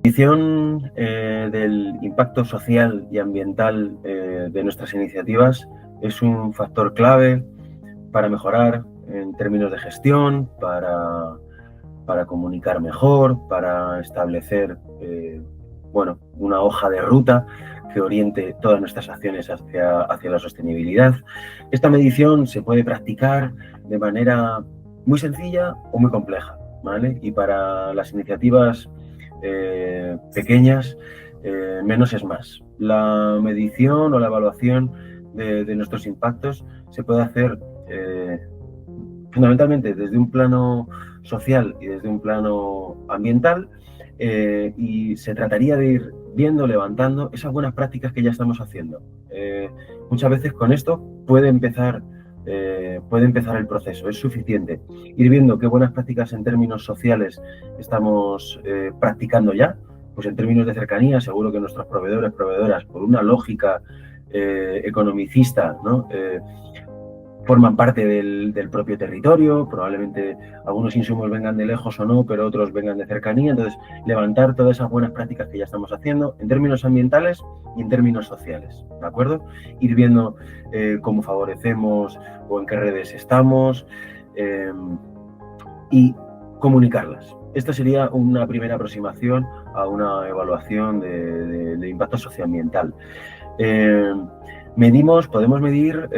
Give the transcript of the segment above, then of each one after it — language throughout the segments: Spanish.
Medición del impacto social y ambiental de nuestras iniciativas es un factor clave para mejorar en términos de gestión, para comunicar mejor, para establecer una hoja de ruta que oriente todas nuestras acciones hacia la sostenibilidad. Esta medición se puede practicar de manera muy sencilla o muy compleja, ¿vale? Y para las iniciativas pequeñas, menos es más. La medición o la evaluación de nuestros impactos se puede hacer fundamentalmente desde un plano social y desde un plano ambiental, y se trataría de ir viendo, levantando esas buenas prácticas que ya estamos haciendo. Muchas veces con esto puede empezar el proceso, es suficiente ir viendo qué buenas prácticas en términos sociales estamos practicando ya. Pues en términos de cercanía, seguro que nuestros proveedoras, por una lógica economicista, ¿no? Forman parte del propio territorio, probablemente algunos insumos vengan de lejos o no, pero otros vengan de cercanía. Entonces, levantar todas esas buenas prácticas que ya estamos haciendo en términos ambientales y en términos sociales, ¿de acuerdo? Ir viendo cómo favorecemos o en qué redes estamos y comunicarlas. Esta sería una primera aproximación a una evaluación de impacto socioambiental. Podemos medir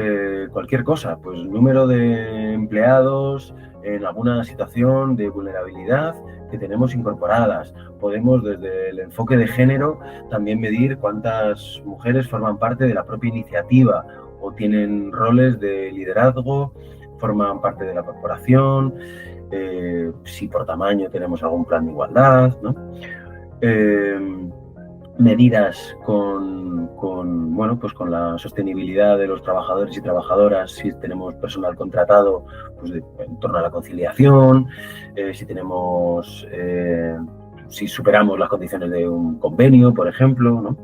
cualquier cosa, pues número de empleados en alguna situación de vulnerabilidad que tenemos incorporadas. Podemos, desde el enfoque de género, también medir cuántas mujeres forman parte de la propia iniciativa o tienen roles de liderazgo, forman parte de la corporación, si por tamaño tenemos algún plan de igualdad, ¿no? Medidas con la sostenibilidad de los trabajadores y trabajadoras, si tenemos personal contratado, pues en torno a la conciliación, si superamos las condiciones de un convenio, por ejemplo, ¿no?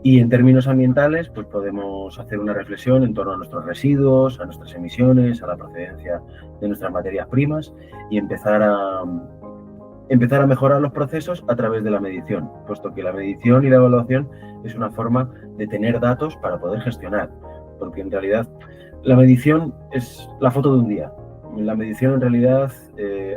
Y en términos ambientales, pues podemos hacer una reflexión en torno a nuestros residuos, a nuestras emisiones, a la procedencia de nuestras materias primas y empezar a mejorar los procesos a través de la medición, puesto que la medición y la evaluación es una forma de tener datos para poder gestionar, porque en realidad la medición es la foto de un día. La medición en realidad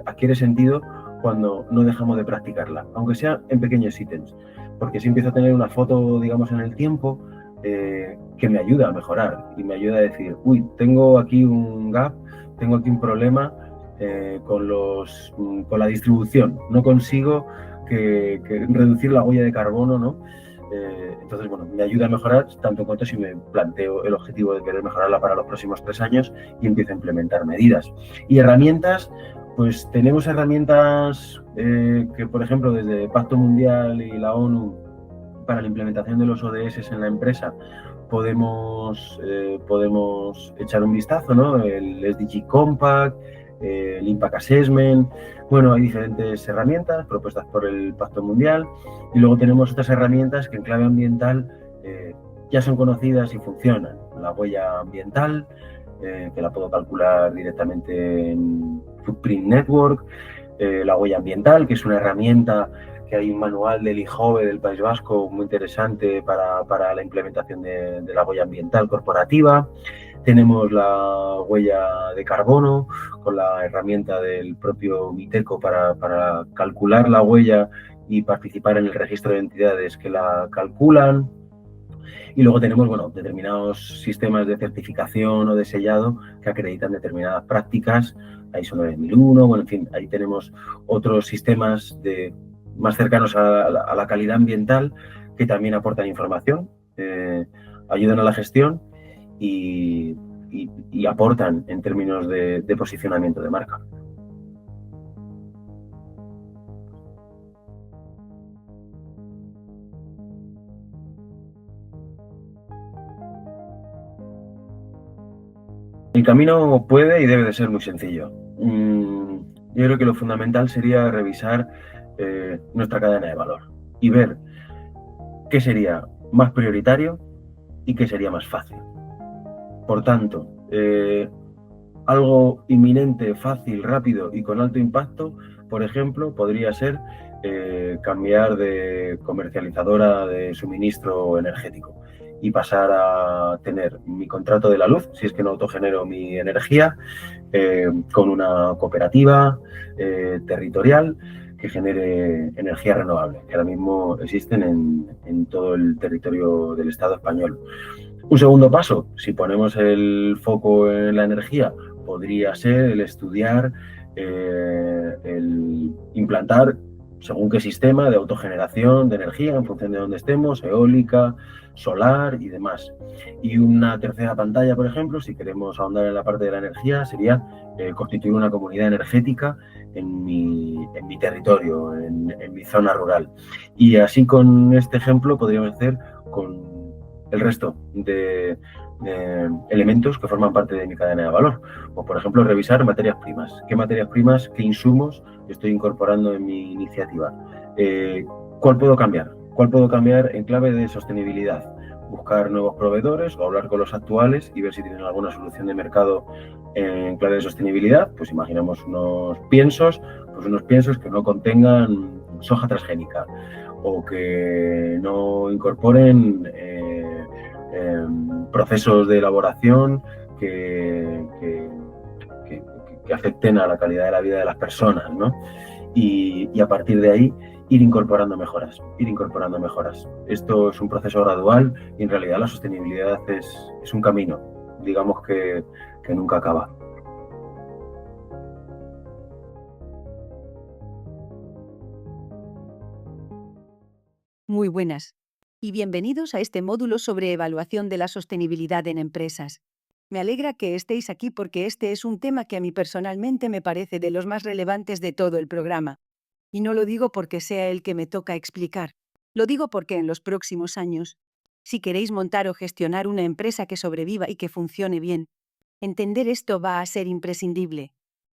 adquiere sentido cuando no dejamos de practicarla, aunque sea en pequeños ítems, porque si empiezo a tener una foto, digamos, en el tiempo, que me ayuda a mejorar y me ayuda a decir, uy, tengo aquí un gap, tengo aquí un problema, con la distribución. No consigo que reducir la huella de carbono, ¿no? Entonces, bueno, me ayuda a mejorar tanto en cuanto si me planteo el objetivo de querer mejorarla para los próximos 3 años y empiezo a implementar medidas. Y herramientas, pues tenemos herramientas que, por ejemplo, desde Pacto Mundial y la ONU para la implementación de los ODS en la empresa, podemos echar un vistazo, ¿no? El SDG Compact, el Impact Assessment. Bueno, hay diferentes herramientas propuestas por el Pacto Mundial y luego tenemos otras herramientas que en clave ambiental ya son conocidas y funcionan. La huella ambiental, que la puedo calcular directamente en Footprint Network, la huella ambiental, que es una herramienta que hay un manual del IJOVE del País Vasco muy interesante para la implementación de la huella ambiental corporativa. Tenemos la huella de carbono con la herramienta del propio Miteco para calcular la huella y participar en el registro de entidades que la calculan. Y luego tenemos, bueno, determinados sistemas de certificación o de sellado que acreditan determinadas prácticas, ISO 9001, bueno, en fin, ahí tenemos otros sistemas más cercanos a la calidad ambiental que también aportan información, ayudan a la gestión y aportan en términos de posicionamiento de marca. El camino puede y debe de ser muy sencillo. Yo creo que lo fundamental sería revisar nuestra cadena de valor y ver qué sería más prioritario y qué sería más fácil. Por tanto, algo inminente, fácil, rápido y con alto impacto, por ejemplo, podría ser cambiar de comercializadora de suministro energético y pasar a tener mi contrato de la luz, si es que no autogenero mi energía, con una cooperativa territorial que genere energía renovable, que ahora mismo existen en todo el territorio del Estado español. Un segundo paso, si ponemos el foco en la energía, podría ser el estudiar, el implantar según qué sistema de autogeneración de energía en función de dónde estemos, eólica, solar y demás. Y una tercera pantalla, por ejemplo, si queremos ahondar en la parte de la energía, sería constituir una comunidad energética en mi territorio, en mi zona rural. Y así con este ejemplo podríamos hacer con el resto de elementos que forman parte de mi cadena de valor. O, por ejemplo, revisar materias primas. ¿Qué materias primas, qué insumos estoy incorporando en mi iniciativa? ¿Cuál puedo cambiar? ¿Cuál puedo cambiar en clave de sostenibilidad? Buscar nuevos proveedores o hablar con los actuales y ver si tienen alguna solución de mercado en clave de sostenibilidad. Pues imaginamos unos piensos que no contengan soja transgénica o que no incorporen procesos de elaboración que, que, que, que, afecten a la calidad de la vida de las personas, ¿no? Y a partir de ahí ir incorporando mejoras, ir incorporando mejoras. Esto es un proceso gradual y en realidad la sostenibilidad es un camino, digamos que nunca acaba. Muy buenas y bienvenidos a este módulo sobre evaluación de la sostenibilidad en empresas. Me alegra que estéis aquí porque este es un tema que a mí personalmente me parece de los más relevantes de todo el programa. Y no lo digo porque sea el que me toca explicar. Lo digo porque en los próximos años, si queréis montar o gestionar una empresa que sobreviva y que funcione bien, entender esto va a ser imprescindible.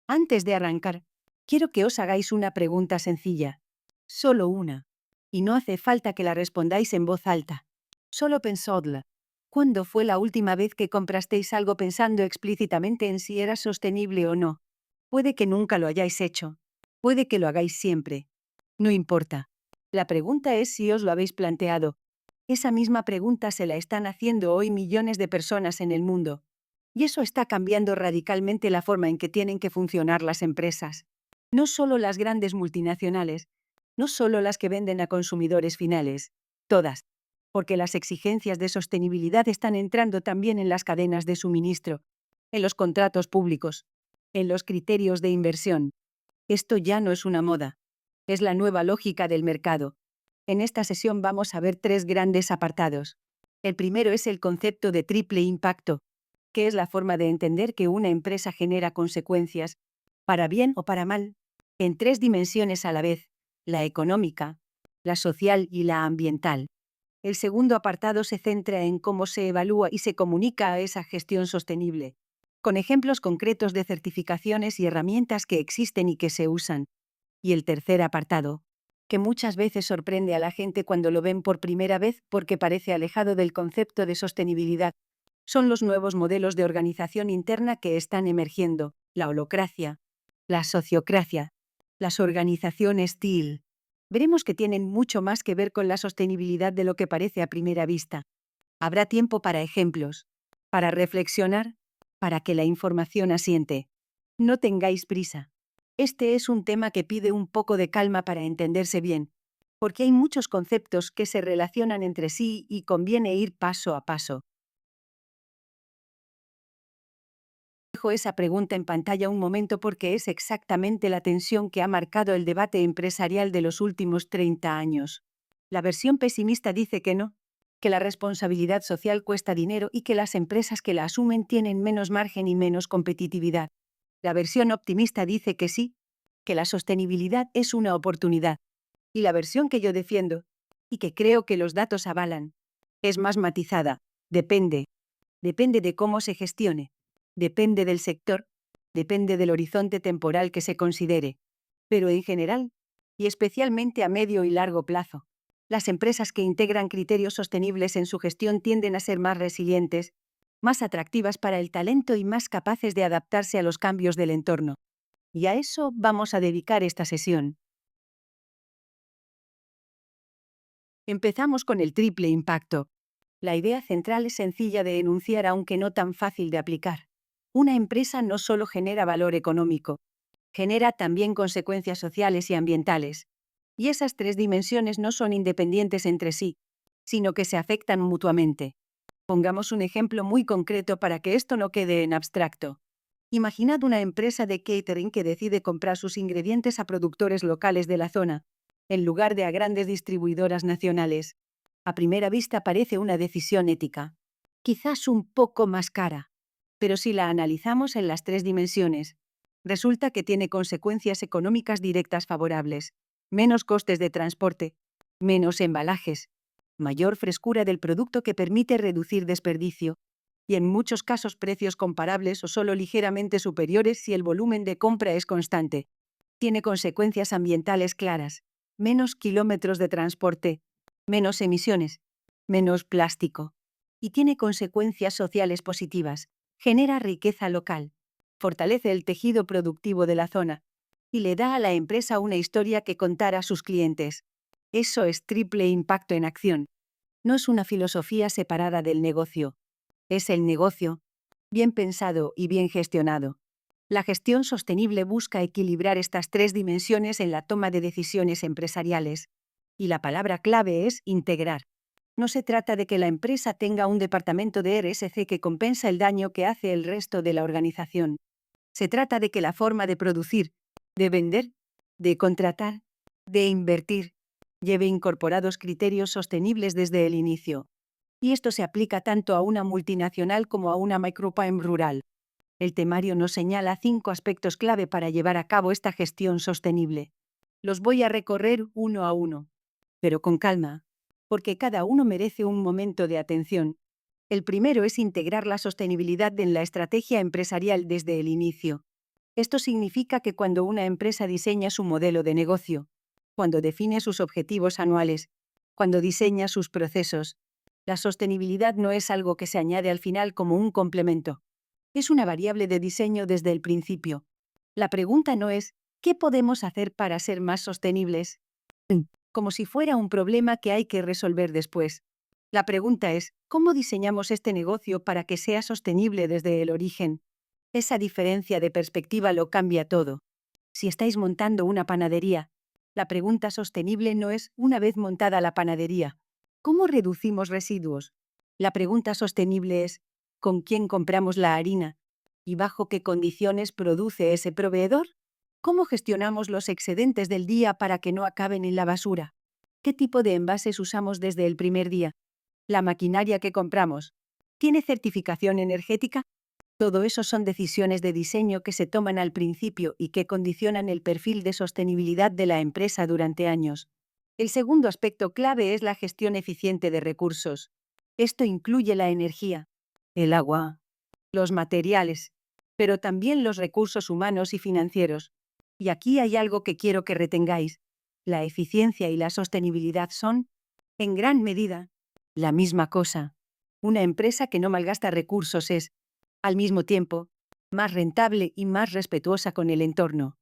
Antes de arrancar, quiero que os hagáis una pregunta sencilla. Solo una. Y no hace falta que la respondáis en voz alta. Solo pensadla. ¿Cuándo fue la última vez que comprasteis algo pensando explícitamente en si era sostenible o no? Puede que nunca lo hayáis hecho. Puede que lo hagáis siempre. No importa. La pregunta es si os lo habéis planteado. Esa misma pregunta se la están haciendo hoy millones de personas en el mundo. Y eso está cambiando radicalmente la forma en que tienen que funcionar las empresas. No solo las grandes multinacionales, no solo las que venden a consumidores finales, todas, porque las exigencias de sostenibilidad están entrando también en las cadenas de suministro, en los contratos públicos, en los criterios de inversión. Esto ya no es una moda, es la nueva lógica del mercado. En esta sesión vamos a ver tres grandes apartados. El primero es el concepto de triple impacto, que es la forma de entender que una empresa genera consecuencias, para bien o para mal, en tres dimensiones a la vez: la económica, la social y la ambiental. El segundo apartado se centra en cómo se evalúa y se comunica a esa gestión sostenible, con ejemplos concretos de certificaciones y herramientas que existen y que se usan. Y el tercer apartado, que muchas veces sorprende a la gente cuando lo ven por primera vez porque parece alejado del concepto de sostenibilidad, son los nuevos modelos de organización interna que están emergiendo: la holocracia, la sociocracia, las organizaciones TIL. Veremos que tienen mucho más que ver con la sostenibilidad de lo que parece a primera vista. Habrá tiempo para ejemplos, para reflexionar, para que la información asiente. No tengáis prisa. Este es un tema que pide un poco de calma para entenderse bien, porque hay muchos conceptos que se relacionan entre sí y conviene ir paso a paso. Dejo esa pregunta en pantalla un momento porque es exactamente la tensión que ha marcado el debate empresarial de los últimos 30 años. La versión pesimista dice que no, que la responsabilidad social cuesta dinero y que las empresas que la asumen tienen menos margen y menos competitividad. La versión optimista dice que sí, que la sostenibilidad es una oportunidad. Y la versión que yo defiendo, y que creo que los datos avalan, es más matizada. Depende. Depende de cómo se gestione. Depende del sector, depende del horizonte temporal que se considere. Pero en general, y especialmente a medio y largo plazo, las empresas que integran criterios sostenibles en su gestión tienden a ser más resilientes, más atractivas para el talento y más capaces de adaptarse a los cambios del entorno. Y a eso vamos a dedicar esta sesión. Empezamos con el triple impacto. La idea central es sencilla de enunciar aunque no tan fácil de aplicar. Una empresa no solo genera valor económico, genera también consecuencias sociales y ambientales. Y esas tres dimensiones no son independientes entre sí, sino que se afectan mutuamente. Pongamos un ejemplo muy concreto para que esto no quede en abstracto. Imaginad una empresa de catering que decide comprar sus ingredientes a productores locales de la zona, en lugar de a grandes distribuidoras nacionales. A primera vista parece una decisión ética. Quizás un poco más cara. Pero si la analizamos en las tres dimensiones, resulta que tiene consecuencias económicas directas favorables. Menos costes de transporte, menos embalajes, mayor frescura del producto que permite reducir desperdicio, y en muchos casos precios comparables o solo ligeramente superiores si el volumen de compra es constante. Tiene consecuencias ambientales claras, menos kilómetros de transporte, menos emisiones, menos plástico. Y tiene consecuencias sociales positivas, genera riqueza local, fortalece el tejido productivo de la zona y le da a la empresa una historia que contar a sus clientes. Eso es triple impacto en acción. No es una filosofía separada del negocio. Es el negocio, bien pensado y bien gestionado. La gestión sostenible busca equilibrar estas tres dimensiones en la toma de decisiones empresariales. Y la palabra clave es integrar. No se trata de que la empresa tenga un departamento de RSC que compensa el daño que hace el resto de la organización. Se trata de que la forma de producir, de vender, de contratar, de invertir, lleve incorporados criterios sostenibles desde el inicio. Y esto se aplica tanto a una multinacional como a una micropyme rural. El temario nos señala 5 aspectos clave para llevar a cabo esta gestión sostenible. Los voy a recorrer uno a uno, pero con calma, porque cada uno merece un momento de atención. El primero es integrar la sostenibilidad en la estrategia empresarial desde el inicio. Esto significa que cuando una empresa diseña su modelo de negocio, cuando define sus objetivos anuales, cuando diseña sus procesos, la sostenibilidad no es algo que se añade al final como un complemento. Es una variable de diseño desde el principio. La pregunta no es, ¿qué podemos hacer para ser más sostenibles? Como si fuera un problema que hay que resolver después. La pregunta es, ¿cómo diseñamos este negocio para que sea sostenible desde el origen? Esa diferencia de perspectiva lo cambia todo. Si estáis montando una panadería, la pregunta sostenible no es, una vez montada la panadería, ¿cómo reducimos residuos? La pregunta sostenible es, ¿con quién compramos la harina? ¿Y bajo qué condiciones produce ese proveedor? ¿Cómo gestionamos los excedentes del día para que no acaben en la basura? ¿Qué tipo de envases usamos desde el primer día? ¿La maquinaria que compramos tiene certificación energética? Todo eso son decisiones de diseño que se toman al principio y que condicionan el perfil de sostenibilidad de la empresa durante años. El segundo aspecto clave es la gestión eficiente de recursos. Esto incluye la energía, el agua, los materiales, pero también los recursos humanos y financieros. Y aquí hay algo que quiero que retengáis. La eficiencia y la sostenibilidad son, en gran medida, la misma cosa. Una empresa que no malgasta recursos es, al mismo tiempo, más rentable y más respetuosa con el entorno.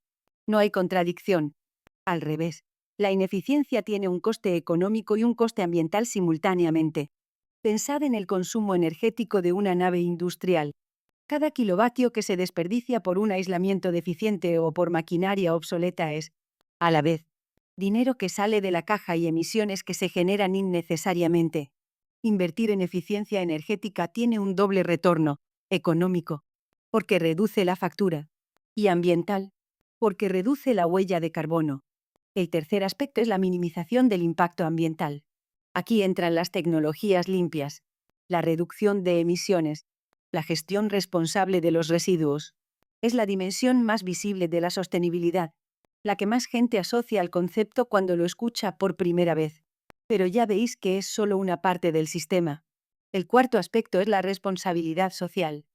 No hay contradicción. Al revés, la ineficiencia tiene un coste económico y un coste ambiental simultáneamente. Pensad en el consumo energético de una nave industrial. Cada kilovatio que se desperdicia por un aislamiento deficiente o por maquinaria obsoleta es, a la vez, dinero que sale de la caja y emisiones que se generan innecesariamente. Invertir en eficiencia energética tiene un doble retorno, económico, porque reduce la factura, y ambiental, porque reduce la huella de carbono. El tercer aspecto es la minimización del impacto ambiental. Aquí entran las tecnologías limpias, la reducción de emisiones, la gestión responsable de los residuos. Es la dimensión más visible de la sostenibilidad, la que más gente asocia al concepto cuando lo escucha por primera vez. Pero ya veis que es solo una parte del sistema. El cuarto aspecto es la responsabilidad social.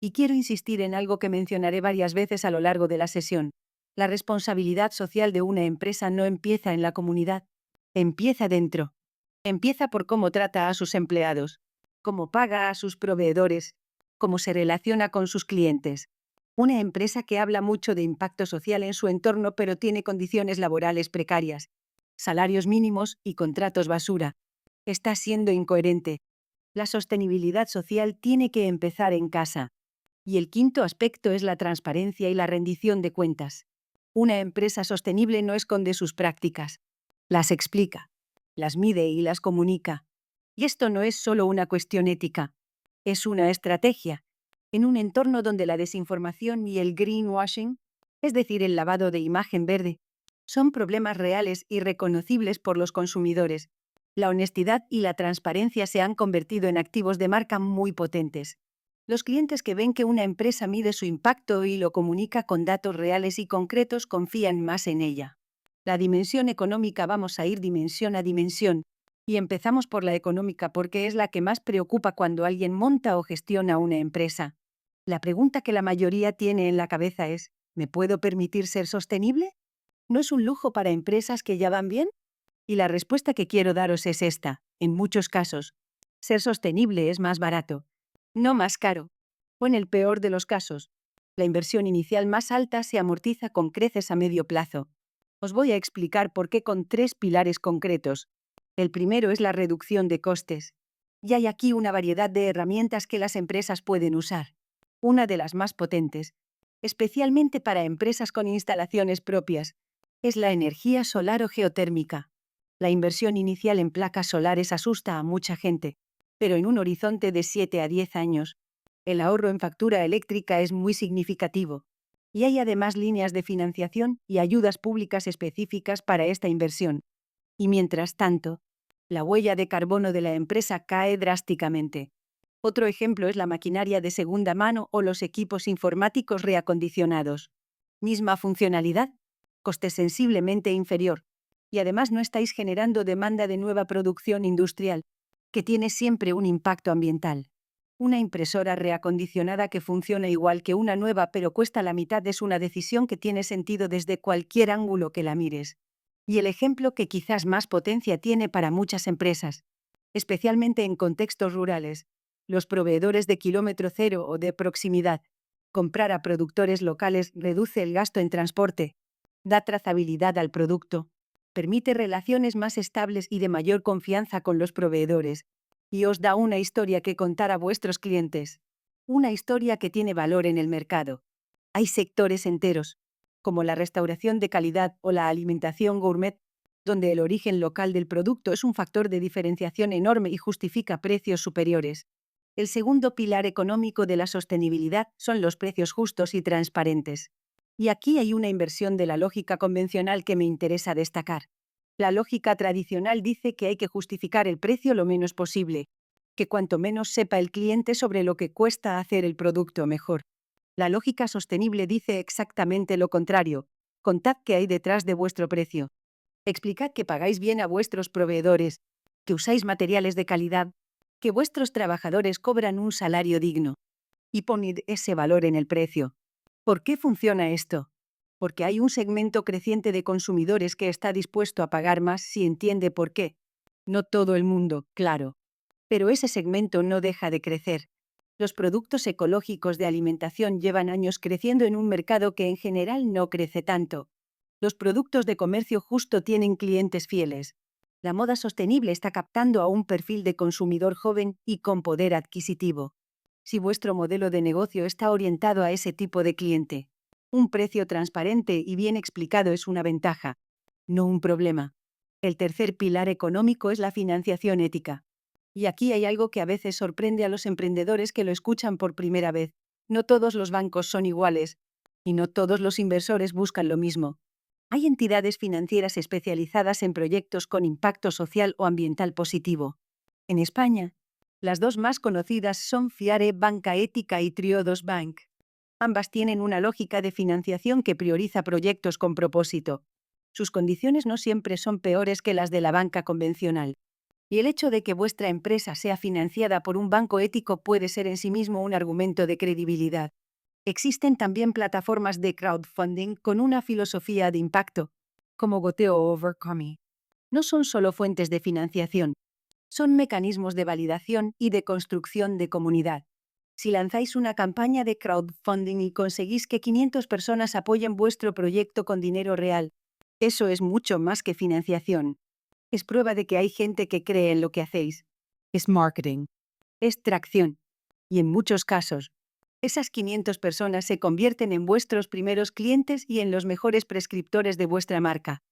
Y quiero insistir en algo que mencionaré varias veces a lo largo de la sesión. La responsabilidad social de una empresa no empieza en la comunidad, empieza dentro. Empieza por cómo trata a sus empleados, cómo paga a sus proveedores, cómo se relaciona con sus clientes. Una empresa que habla mucho de impacto social en su entorno pero tiene condiciones laborales precarias, salarios mínimos y contratos basura. Está siendo incoherente. La sostenibilidad social tiene que empezar en casa. Y el quinto aspecto es la transparencia y la rendición de cuentas. Una empresa sostenible no esconde sus prácticas. Las explica, las mide y las comunica. Y esto no es solo una cuestión ética. Es una estrategia. En un entorno donde la desinformación y el greenwashing, es decir, el lavado de imagen verde, son problemas reales y reconocibles por los consumidores, la honestidad y la transparencia se han convertido en activos de marca muy potentes. Los clientes que ven que una empresa mide su impacto y lo comunica con datos reales y concretos confían más en ella. La dimensión económica, vamos a ir dimensión a dimensión, y empezamos por la económica porque es la que más preocupa cuando alguien monta o gestiona una empresa. La pregunta que la mayoría tiene en la cabeza es, ¿me puedo permitir ser sostenible? ¿No es un lujo para empresas que ya van bien? Y la respuesta que quiero daros es esta. En muchos casos, ser sostenible es más barato, no más caro. O en el peor de los casos, la inversión inicial más alta se amortiza con creces a medio plazo. Os voy a explicar por qué con 3 pilares concretos. El primero es la reducción de costes. Y hay aquí una variedad de herramientas que las empresas pueden usar. Una de las más potentes, especialmente para empresas con instalaciones propias, es la energía solar o geotérmica. La inversión inicial en placas solares asusta a mucha gente, pero en un horizonte de 7 a 10 años, el ahorro en factura eléctrica es muy significativo. Y hay además líneas de financiación y ayudas públicas específicas para esta inversión. Y mientras tanto, la huella de carbono de la empresa cae drásticamente. Otro ejemplo es la maquinaria de segunda mano o los equipos informáticos reacondicionados. Misma funcionalidad, coste sensiblemente inferior. Y además no estáis generando demanda de nueva producción industrial, que tiene siempre un impacto ambiental. Una impresora reacondicionada que funciona igual que una nueva pero cuesta la mitad es una decisión que tiene sentido desde cualquier ángulo que la mires. Y el ejemplo que quizás más potencia tiene para muchas empresas, especialmente en contextos rurales, los proveedores de kilómetro cero o de proximidad. Comprar a productores locales reduce el gasto en transporte, da trazabilidad al producto, permite relaciones más estables y de mayor confianza con los proveedores, y os da una historia que contar a vuestros clientes. Una historia que tiene valor en el mercado. Hay sectores enteros, como la restauración de calidad o la alimentación gourmet, donde el origen local del producto es un factor de diferenciación enorme y justifica precios superiores. El segundo pilar económico de la sostenibilidad son los precios justos y transparentes. Y aquí hay una inversión de la lógica convencional que me interesa destacar. La lógica tradicional dice que hay que justificar el precio lo menos posible, que cuanto menos sepa el cliente sobre lo que cuesta hacer el producto mejor. La lógica sostenible dice exactamente lo contrario. Contad qué hay detrás de vuestro precio. Explicad que pagáis bien a vuestros proveedores, que usáis materiales de calidad, que vuestros trabajadores cobran un salario digno. Y poned ese valor en el precio. ¿Por qué funciona esto? Porque hay un segmento creciente de consumidores que está dispuesto a pagar más si entiende por qué. No todo el mundo, claro. Pero ese segmento no deja de crecer. Los productos ecológicos de alimentación llevan años creciendo en un mercado que en general no crece tanto. Los productos de comercio justo tienen clientes fieles. La moda sostenible está captando a un perfil de consumidor joven y con poder adquisitivo. Si vuestro modelo de negocio está orientado a ese tipo de cliente, un precio transparente y bien explicado es una ventaja, no un problema. El tercer pilar económico es la financiación ética. Y aquí hay algo que a veces sorprende a los emprendedores que lo escuchan por primera vez. No todos los bancos son iguales, y no todos los inversores buscan lo mismo. Hay entidades financieras especializadas en proyectos con impacto social o ambiental positivo. En España, las dos más conocidas son Fiare Banca Ética y Triodos Bank. Ambas tienen una lógica de financiación que prioriza proyectos con propósito. Sus condiciones no siempre son peores que las de la banca convencional. Y el hecho de que vuestra empresa sea financiada por un banco ético puede ser en sí mismo un argumento de credibilidad. Existen también plataformas de crowdfunding con una filosofía de impacto, como Goteo o Overcome. No son solo fuentes de financiación, son mecanismos de validación y de construcción de comunidad. Si lanzáis una campaña de crowdfunding y conseguís que 500 personas apoyen vuestro proyecto con dinero real, Eso es mucho más que financiación. Es prueba de que hay gente que cree en lo que hacéis. Es marketing. Es tracción. Y en muchos casos, esas 500 personas se convierten en vuestros primeros clientes y en los mejores prescriptores de vuestra marca.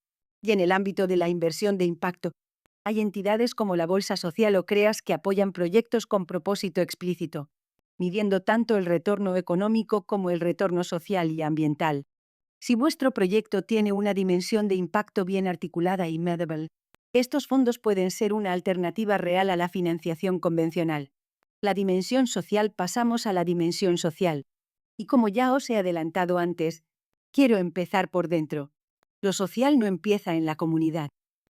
Y en el ámbito de la inversión de impacto, hay entidades como la Bolsa Social o CREAS que apoyan proyectos con propósito explícito, midiendo tanto el retorno económico como el retorno social y ambiental. Si vuestro proyecto tiene una dimensión de impacto bien articulada y medible, estos fondos pueden ser una alternativa real a la financiación convencional. La dimensión social, pasamos a la dimensión social. Y como ya os he adelantado antes, quiero empezar por dentro. Lo social no empieza en la comunidad.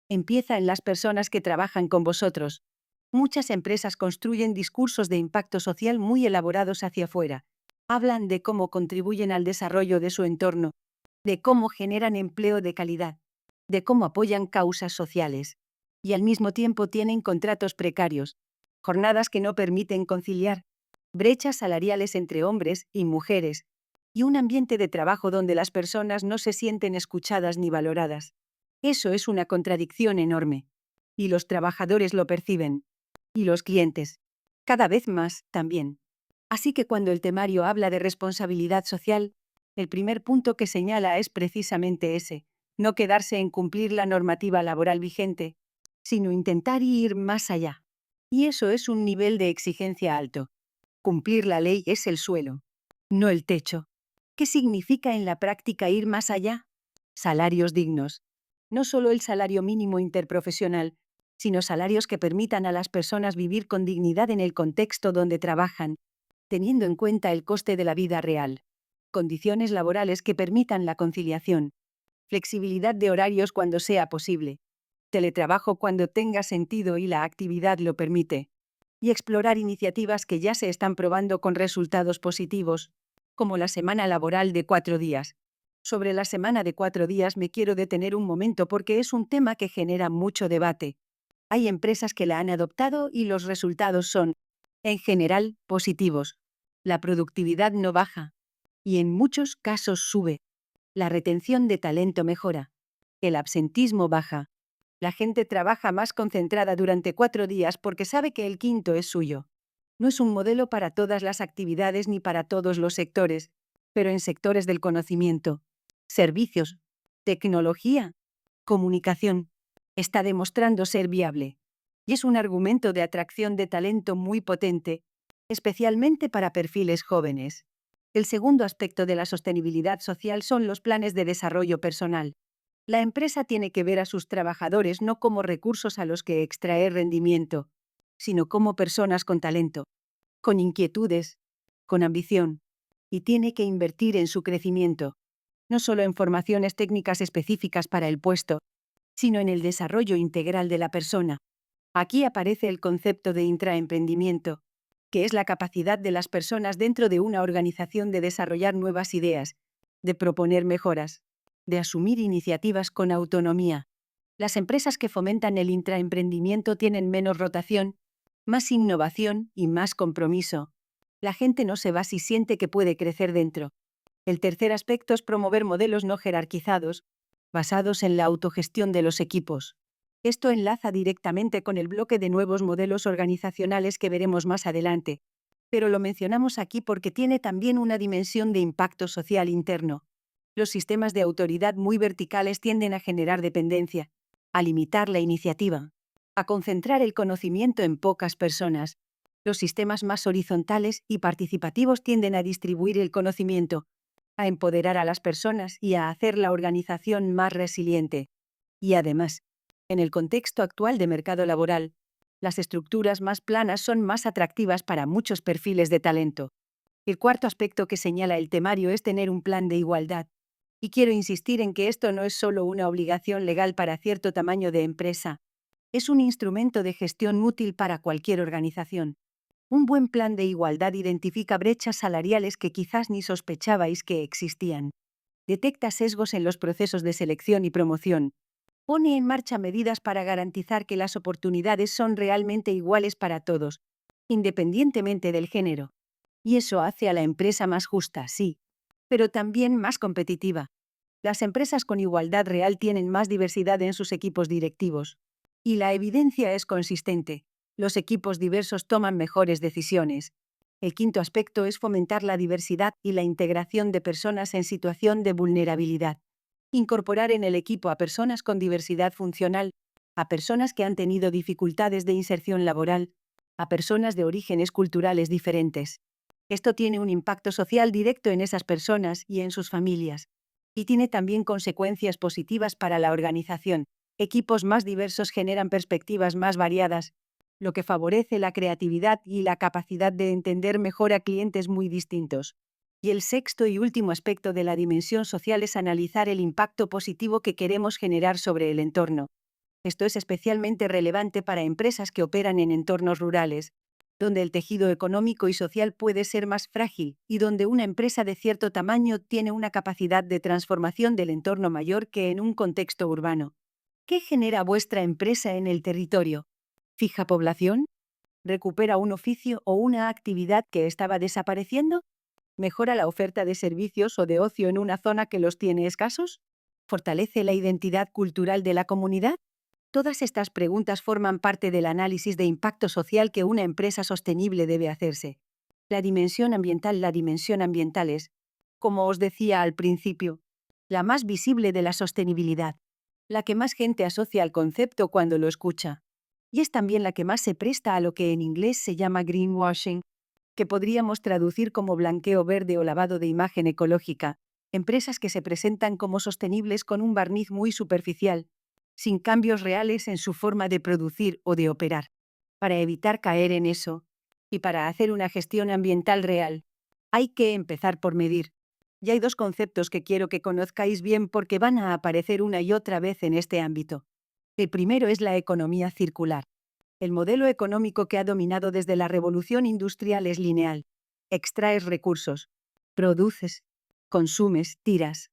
Empieza en las personas que trabajan con vosotros. Muchas empresas construyen discursos de impacto social muy elaborados hacia afuera. Hablan de cómo contribuyen al desarrollo de su entorno, de cómo generan empleo de calidad, de cómo apoyan causas sociales. Y al mismo tiempo tienen contratos precarios, jornadas que no permiten conciliar, brechas salariales entre hombres y mujeres, y un ambiente de trabajo donde las personas no se sienten escuchadas ni valoradas. Eso es una contradicción enorme. Y los trabajadores lo perciben. Y los clientes. Cada vez más, también. Así que cuando el temario habla de responsabilidad social, el primer punto que señala es precisamente ese: no quedarse en cumplir la normativa laboral vigente, sino intentar ir más allá. Y eso es un nivel de exigencia alto. Cumplir la ley es el suelo, no el techo. ¿Qué significa en la práctica ir más allá? Salarios dignos. No solo el salario mínimo interprofesional, sino salarios que permitan a las personas vivir con dignidad en el contexto donde trabajan, teniendo en cuenta el coste de la vida real. Condiciones laborales que permitan la conciliación. Flexibilidad de horarios cuando sea posible. Teletrabajo cuando tenga sentido y la actividad lo permite. Y explorar iniciativas que ya se están probando con resultados positivos, como la semana laboral de 4 días. Sobre la semana de 4 días me quiero detener un momento porque es un tema que genera mucho debate. Hay empresas que la han adoptado y los resultados son, en general, positivos. La productividad no baja. Y en muchos casos sube. La retención de talento mejora. El absentismo baja. La gente trabaja más concentrada durante 4 días porque sabe que el quinto es suyo. No es un modelo para todas las actividades ni para todos los sectores, pero en sectores del conocimiento, servicios, tecnología, comunicación, está demostrando ser viable. Y es un argumento de atracción de talento muy potente, especialmente para perfiles jóvenes. El segundo aspecto de la sostenibilidad social son los planes de desarrollo personal. La empresa tiene que ver a sus trabajadores no como recursos a los que extraer rendimiento, sino como personas con talento, con inquietudes, con ambición, y tiene que invertir en su crecimiento, no solo en formaciones técnicas específicas para el puesto, sino en el desarrollo integral de la persona. Aquí aparece el concepto de intraemprendimiento, que es la capacidad de las personas dentro de una organización de desarrollar nuevas ideas, de proponer mejoras, de asumir iniciativas con autonomía. Las empresas que fomentan el intraemprendimiento tienen menos rotación, más innovación y más compromiso. La gente no se va si siente que puede crecer dentro. El tercer aspecto es promover modelos no jerarquizados, basados en la autogestión de los equipos. Esto enlaza directamente con el bloque de nuevos modelos organizacionales que veremos más adelante, pero lo mencionamos aquí porque tiene también una dimensión de impacto social interno. Los sistemas de autoridad muy verticales tienden a generar dependencia, a limitar la iniciativa, a concentrar el conocimiento en pocas personas. Los sistemas más horizontales y participativos tienden a distribuir el conocimiento, a empoderar a las personas y a hacer la organización más resiliente. Y además, en el contexto actual de mercado laboral, las estructuras más planas son más atractivas para muchos perfiles de talento. El cuarto aspecto que señala el temario es tener un plan de igualdad. Y quiero insistir en que esto no es solo una obligación legal para cierto tamaño de empresa. Es un instrumento de gestión útil para cualquier organización. Un buen plan de igualdad identifica brechas salariales que quizás ni sospechabais que existían. Detecta sesgos en los procesos de selección y promoción. Pone en marcha medidas para garantizar que las oportunidades son realmente iguales para todos, independientemente del género. Y eso hace a la empresa más justa, sí, pero también más competitiva. Las empresas con igualdad real tienen más diversidad en sus equipos directivos. Y la evidencia es consistente. Los equipos diversos toman mejores decisiones. El quinto aspecto es fomentar la diversidad y la integración de personas en situación de vulnerabilidad. Incorporar en el equipo a personas con diversidad funcional, a personas que han tenido dificultades de inserción laboral, a personas de orígenes culturales diferentes. Esto tiene un impacto social directo en esas personas y en sus familias. Y tiene también consecuencias positivas para la organización. Equipos más diversos generan perspectivas más variadas, lo que favorece la creatividad y la capacidad de entender mejor a clientes muy distintos. Y el sexto y último aspecto de la dimensión social es analizar el impacto positivo que queremos generar sobre el entorno. Esto es especialmente relevante para empresas que operan en entornos rurales, donde el tejido económico y social puede ser más frágil y donde una empresa de cierto tamaño tiene una capacidad de transformación del entorno mayor que en un contexto urbano. ¿Qué genera vuestra empresa en el territorio? ¿Fija población? ¿Recupera un oficio o una actividad que estaba desapareciendo? ¿Mejora la oferta de servicios o de ocio en una zona que los tiene escasos? ¿Fortalece la identidad cultural de la comunidad? Todas estas preguntas forman parte del análisis de impacto social que una empresa sostenible debe hacerse. La dimensión ambiental es, como os decía al principio, la más visible de la sostenibilidad, la que más gente asocia al concepto cuando lo escucha. Y es también la que más se presta a lo que en inglés se llama greenwashing, que podríamos traducir como blanqueo verde o lavado de imagen ecológica, empresas que se presentan como sostenibles con un barniz muy superficial, sin cambios reales en su forma de producir o de operar. Para evitar caer en eso, y para hacer una gestión ambiental real, hay que empezar por medir. Y hay dos conceptos que quiero que conozcáis bien porque van a aparecer una y otra vez en este ámbito. El primero es la economía circular. El modelo económico que ha dominado desde la revolución industrial es lineal. Extraes recursos, produces, consumes, tiras.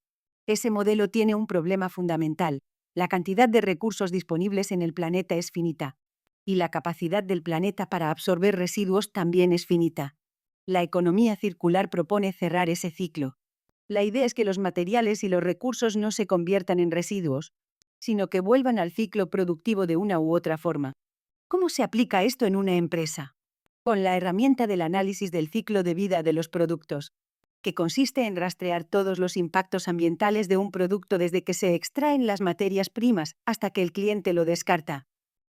Ese modelo tiene un problema fundamental. La cantidad de recursos disponibles en el planeta es finita. Y la capacidad del planeta para absorber residuos también es finita. La economía circular propone cerrar ese ciclo. La idea es que los materiales y los recursos no se conviertan en residuos, sino que vuelvan al ciclo productivo de una u otra forma. ¿Cómo se aplica esto en una empresa? Con la herramienta del análisis del ciclo de vida de los productos, que consiste en rastrear todos los impactos ambientales de un producto desde que se extraen las materias primas hasta que el cliente lo descarta.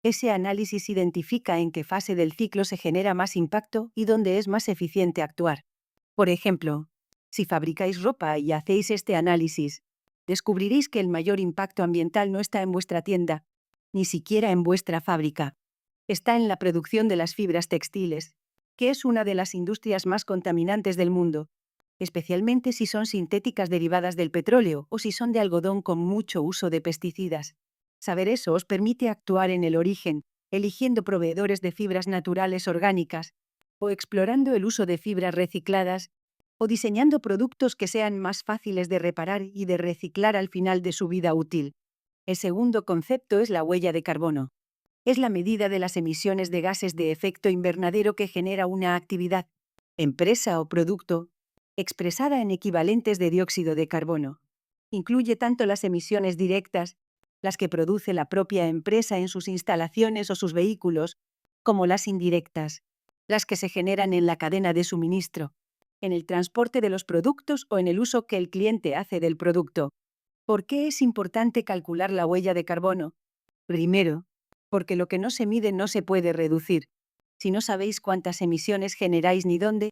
Ese análisis identifica en qué fase del ciclo se genera más impacto y dónde es más eficiente actuar. Por ejemplo, si fabricáis ropa y hacéis este análisis, descubriréis que el mayor impacto ambiental no está en vuestra tienda, ni siquiera en vuestra fábrica. Está en la producción de las fibras textiles, que es una de las industrias más contaminantes del mundo, especialmente si son sintéticas derivadas del petróleo o si son de algodón con mucho uso de pesticidas. Saber eso os permite actuar en el origen, eligiendo proveedores de fibras naturales orgánicas, o explorando el uso de fibras recicladas, o diseñando productos que sean más fáciles de reparar y de reciclar al final de su vida útil. El segundo concepto es la huella de carbono. Es la medida de las emisiones de gases de efecto invernadero que genera una actividad, empresa o producto, expresada en equivalentes de dióxido de carbono. Incluye tanto las emisiones directas, las que produce la propia empresa en sus instalaciones o sus vehículos, como las indirectas, las que se generan en la cadena de suministro, en el transporte de los productos o en el uso que el cliente hace del producto. ¿Por qué es importante calcular la huella de carbono? Primero, porque lo que no se mide no se puede reducir. Si no sabéis cuántas emisiones generáis ni dónde,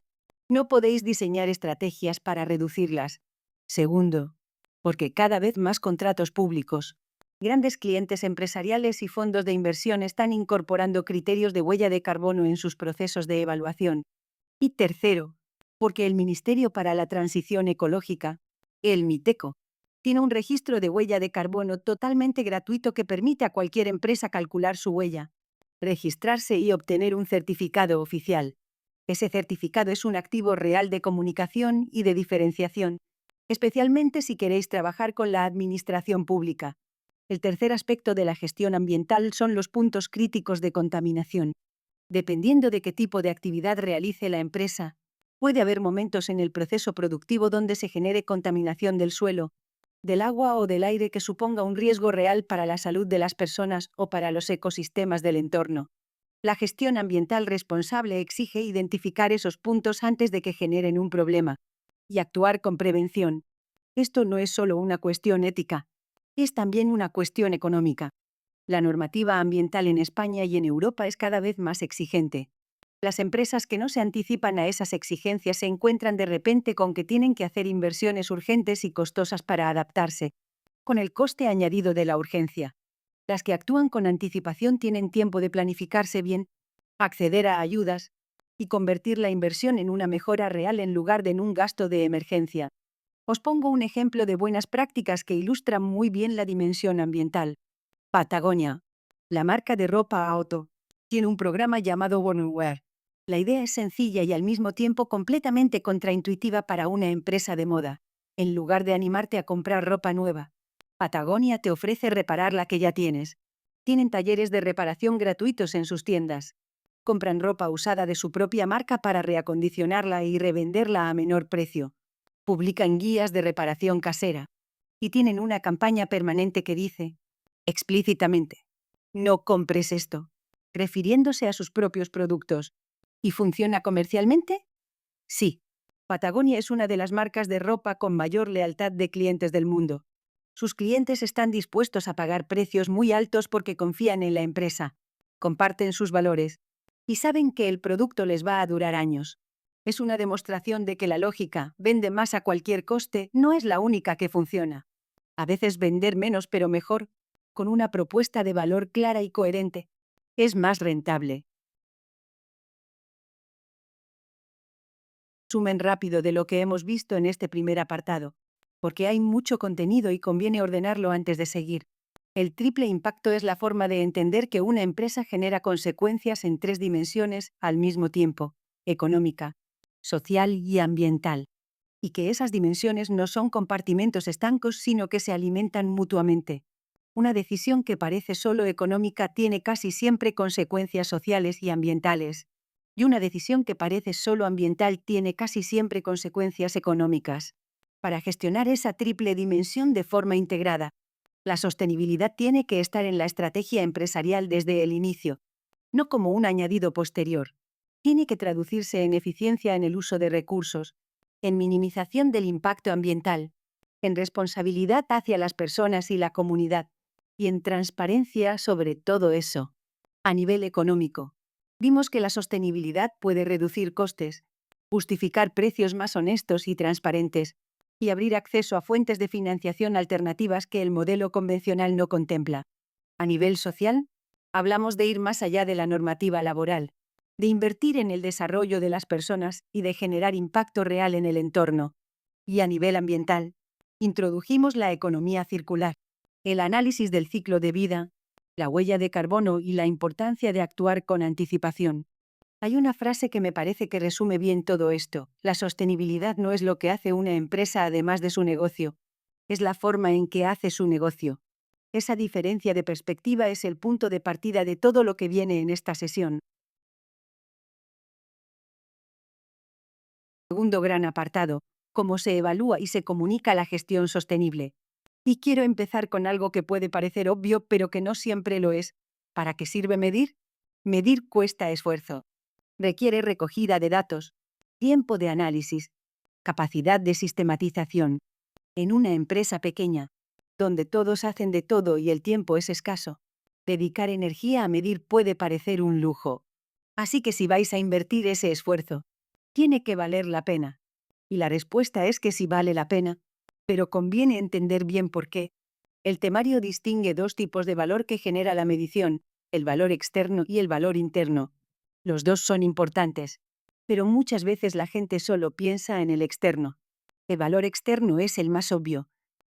no podéis diseñar estrategias para reducirlas. Segundo, porque cada vez más contratos públicos, grandes clientes empresariales y fondos de inversión están incorporando criterios de huella de carbono en sus procesos de evaluación. Y tercero, porque el Ministerio para la Transición Ecológica, el MITECO, tiene un registro de huella de carbono totalmente gratuito que permite a cualquier empresa calcular su huella, registrarse y obtener un certificado oficial. Ese certificado es un activo real de comunicación y de diferenciación, especialmente si queréis trabajar con la administración pública. El tercer aspecto de la gestión ambiental son los puntos críticos de contaminación. Dependiendo de qué tipo de actividad realice la empresa, puede haber momentos en el proceso productivo donde se genere contaminación del suelo, del agua o del aire que suponga un riesgo real para la salud de las personas o para los ecosistemas del entorno. La gestión ambiental responsable exige identificar esos puntos antes de que generen un problema y actuar con prevención. Esto no es solo una cuestión ética, es también una cuestión económica. La normativa ambiental en España y en Europa es cada vez más exigente. Las empresas que no se anticipan a esas exigencias se encuentran de repente con que tienen que hacer inversiones urgentes y costosas para adaptarse, con el coste añadido de la urgencia. Las que actúan con anticipación tienen tiempo de planificarse bien, acceder a ayudas y convertir la inversión en una mejora real en lugar de en un gasto de emergencia. Os pongo un ejemplo de buenas prácticas que ilustran muy bien la dimensión ambiental. Patagonia, la marca de ropa auto, tiene un programa llamado Wear. La idea es sencilla y al mismo tiempo completamente contraintuitiva para una empresa de moda. En lugar de animarte a comprar ropa nueva, Patagonia te ofrece reparar la que ya tienes. Tienen talleres de reparación gratuitos en sus tiendas. Compran ropa usada de su propia marca para reacondicionarla y revenderla a menor precio. Publican guías de reparación casera. Y tienen una campaña permanente que dice, explícitamente, no compres esto, refiriéndose a sus propios productos. ¿Y funciona comercialmente? Sí. Patagonia es una de las marcas de ropa con mayor lealtad de clientes del mundo. Sus clientes están dispuestos a pagar precios muy altos porque confían en la empresa, comparten sus valores y saben que el producto les va a durar años. Es una demostración de que la lógica, vende más a cualquier coste, no es la única que funciona. A veces vender menos pero mejor, con una propuesta de valor clara y coherente, es más rentable. Resumen rápido de lo que hemos visto en este primer apartado, porque hay mucho contenido y conviene ordenarlo antes de seguir. El triple impacto es la forma de entender que una empresa genera consecuencias en 3 dimensiones al mismo tiempo: económica, social y ambiental. Y que esas dimensiones no son compartimentos estancos, sino que se alimentan mutuamente. Una decisión que parece solo económica tiene casi siempre consecuencias sociales y ambientales. Y una decisión que parece solo ambiental tiene casi siempre consecuencias económicas. Para gestionar esa triple dimensión de forma integrada, la sostenibilidad tiene que estar en la estrategia empresarial desde el inicio, no como un añadido posterior. Tiene que traducirse en eficiencia en el uso de recursos, en minimización del impacto ambiental, en responsabilidad hacia las personas y la comunidad, y en transparencia sobre todo eso. A nivel económico, vimos que la sostenibilidad puede reducir costes, justificar precios más honestos y transparentes, y abrir acceso a fuentes de financiación alternativas que el modelo convencional no contempla. A nivel social, hablamos de ir más allá de la normativa laboral, de invertir en el desarrollo de las personas y de generar impacto real en el entorno. Y a nivel ambiental, introdujimos la economía circular, el análisis del ciclo de vida, la huella de carbono y la importancia de actuar con anticipación. Hay una frase que me parece que resume bien todo esto: la sostenibilidad no es lo que hace una empresa además de su negocio, es la forma en que hace su negocio. Esa diferencia de perspectiva es el punto de partida de todo lo que viene en esta sesión. Segundo gran apartado: cómo se evalúa y se comunica la gestión sostenible. Y quiero empezar con algo que puede parecer obvio, pero que no siempre lo es. ¿Para qué sirve medir? Medir cuesta esfuerzo. Requiere recogida de datos, tiempo de análisis, capacidad de sistematización. En una empresa pequeña, donde todos hacen de todo y el tiempo es escaso, dedicar energía a medir puede parecer un lujo. Así que si vais a invertir ese esfuerzo, tiene que valer la pena. Y la respuesta es que sí vale la pena, pero conviene entender bien por qué. El temario distingue dos tipos de valor que genera la medición: el valor externo y el valor interno. Los dos son importantes, pero muchas veces la gente solo piensa en el externo. El valor externo es el más obvio.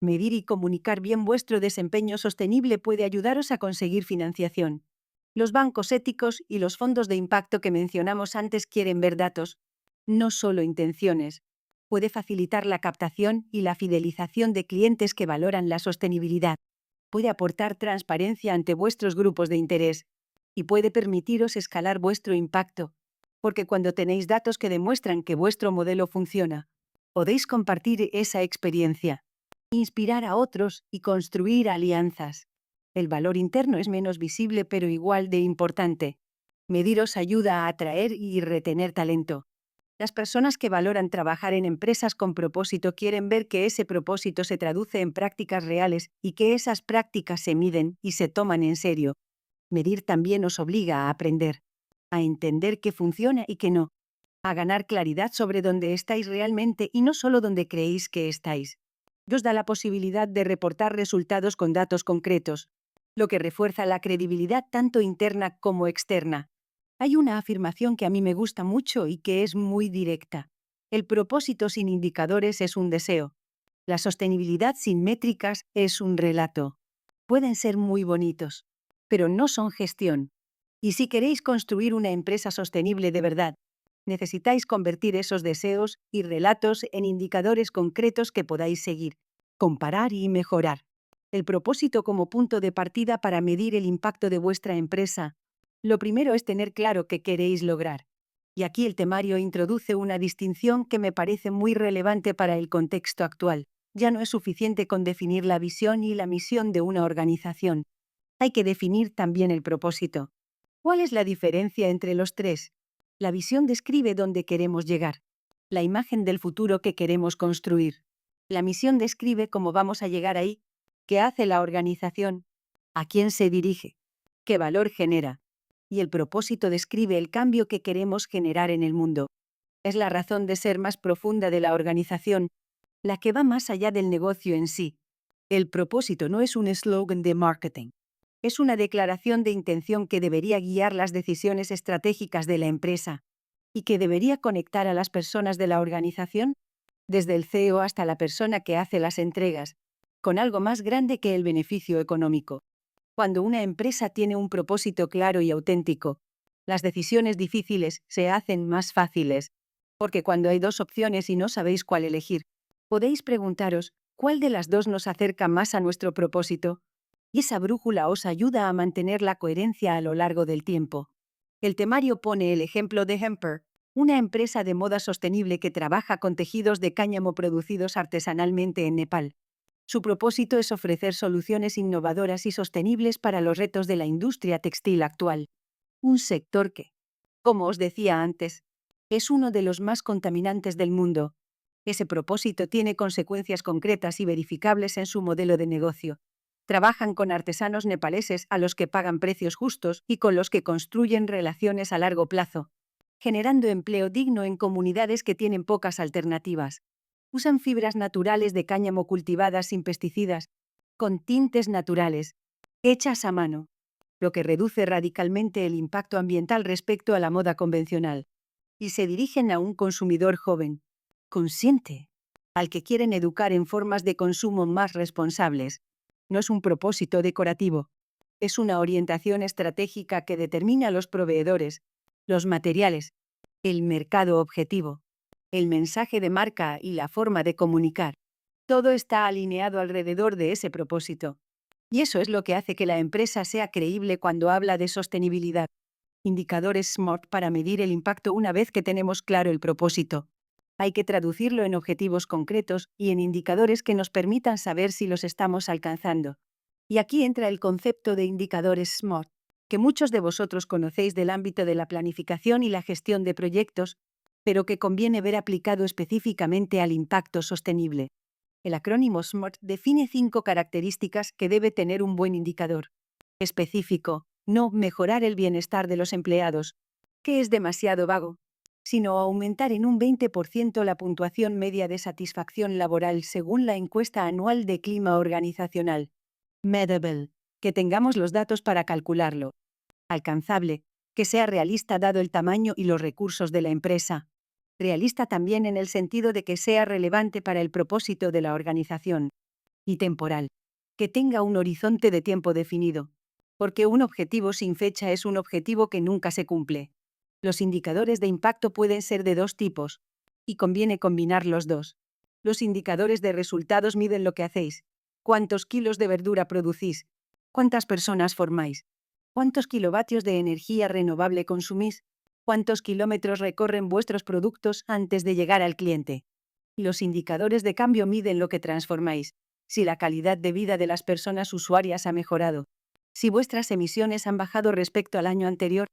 Medir y comunicar bien vuestro desempeño sostenible puede ayudaros a conseguir financiación. Los bancos éticos y los fondos de impacto que mencionamos antes quieren ver datos, no solo intenciones. Puede facilitar la captación y la fidelización de clientes que valoran la sostenibilidad. Puede aportar transparencia ante vuestros grupos de interés. Y puede permitiros escalar vuestro impacto. Porque cuando tenéis datos que demuestran que vuestro modelo funciona, podéis compartir esa experiencia. inspirar a otros y construir alianzas. El valor interno es menos visible pero igual de importante. Medir os ayuda a atraer y retener talento. Las personas que valoran trabajar en empresas con propósito quieren ver que ese propósito se traduce en prácticas reales y que esas prácticas se miden y se toman en serio. Medir también os obliga a aprender, a entender qué funciona y qué no, a ganar claridad sobre dónde estáis realmente y no solo dónde creéis que estáis. Y os da la posibilidad de reportar resultados con datos concretos, lo que refuerza la credibilidad tanto interna como externa. Hay una afirmación que a mí me gusta mucho y que es muy directa. El propósito sin indicadores es un deseo. La sostenibilidad sin métricas es un relato. Pueden ser muy bonitos, pero no son gestión. Y si queréis construir una empresa sostenible de verdad, necesitáis convertir esos deseos y relatos en indicadores concretos que podáis seguir, comparar y mejorar. El propósito como punto de partida para medir el impacto de vuestra empresa. Lo primero es tener claro qué queréis lograr. Y aquí el temario introduce una distinción que me parece muy relevante para el contexto actual. Ya no es suficiente con definir la visión y la misión de una organización. Hay que definir también el propósito. ¿Cuál es la diferencia entre los tres? La visión describe dónde queremos llegar, la imagen del futuro que queremos construir. La misión describe cómo vamos a llegar ahí, qué hace la organización, a quién se dirige, qué valor genera. Y el propósito describe el cambio que queremos generar en el mundo. Es la razón de ser más profunda de la organización, la que va más allá del negocio en sí. El propósito no es un eslogan de marketing. Es una declaración de intención que debería guiar las decisiones estratégicas de la empresa y que debería conectar a las personas de la organización, desde el CEO hasta la persona que hace las entregas, con algo más grande que el beneficio económico. Cuando una empresa tiene un propósito claro y auténtico, las decisiones difíciles se hacen más fáciles, porque cuando hay dos opciones y no sabéis cuál elegir, podéis preguntaros, ¿cuál de las dos nos acerca más a nuestro propósito? Y esa brújula os ayuda a mantener la coherencia a lo largo del tiempo. El temario pone el ejemplo de Hemper, una empresa de moda sostenible que trabaja con tejidos de cáñamo producidos artesanalmente en Nepal. Su propósito es ofrecer soluciones innovadoras y sostenibles para los retos de la industria textil actual. Un sector que, como os decía antes, es uno de los más contaminantes del mundo. Ese propósito tiene consecuencias concretas y verificables en su modelo de negocio. Trabajan con artesanos nepaleses a los que pagan precios justos y con los que construyen relaciones a largo plazo, generando empleo digno en comunidades que tienen pocas alternativas. Usan fibras naturales de cáñamo cultivadas sin pesticidas, con tintes naturales, hechas a mano, lo que reduce radicalmente el impacto ambiental respecto a la moda convencional. Y se dirigen a un consumidor joven, consciente, al que quieren educar en formas de consumo más responsables. No es un propósito decorativo, es una orientación estratégica que determina los proveedores, los materiales, el mercado objetivo, el mensaje de marca y la forma de comunicar. Todo está alineado alrededor de ese propósito. Y eso es lo que hace que la empresa sea creíble cuando habla de sostenibilidad. Indicadores SMART para medir el impacto una vez que tenemos claro el propósito. Hay que traducirlo en objetivos concretos y en indicadores que nos permitan saber si los estamos alcanzando. Y aquí entra el concepto de indicadores SMART, que muchos de vosotros conocéis del ámbito de la planificación y la gestión de proyectos, pero que conviene ver aplicado específicamente al impacto sostenible. El acrónimo SMART define 5 características que debe tener un buen indicador. Específico, no mejorar el bienestar de los empleados, que es demasiado vago, sino aumentar en un 20% la puntuación media de satisfacción laboral según la encuesta anual de clima organizacional. Measurable, que tengamos los datos para calcularlo. Alcanzable, que sea realista dado el tamaño y los recursos de la empresa. Realista también en el sentido de que sea relevante para el propósito de la organización. Y temporal, que tenga un horizonte de tiempo definido. Porque un objetivo sin fecha es un objetivo que nunca se cumple. Los indicadores de impacto pueden ser de dos tipos, y conviene combinar los dos. Los indicadores de resultados miden lo que hacéis. ¿Cuántos kilos de verdura producís? ¿Cuántas personas formáis? ¿Cuántos kilovatios de energía renovable consumís? ¿Cuántos kilómetros recorren vuestros productos antes de llegar al cliente? Los indicadores de cambio miden lo que transformáis. si la calidad de vida de las personas usuarias ha mejorado, si vuestras emisiones han bajado respecto al año anterior,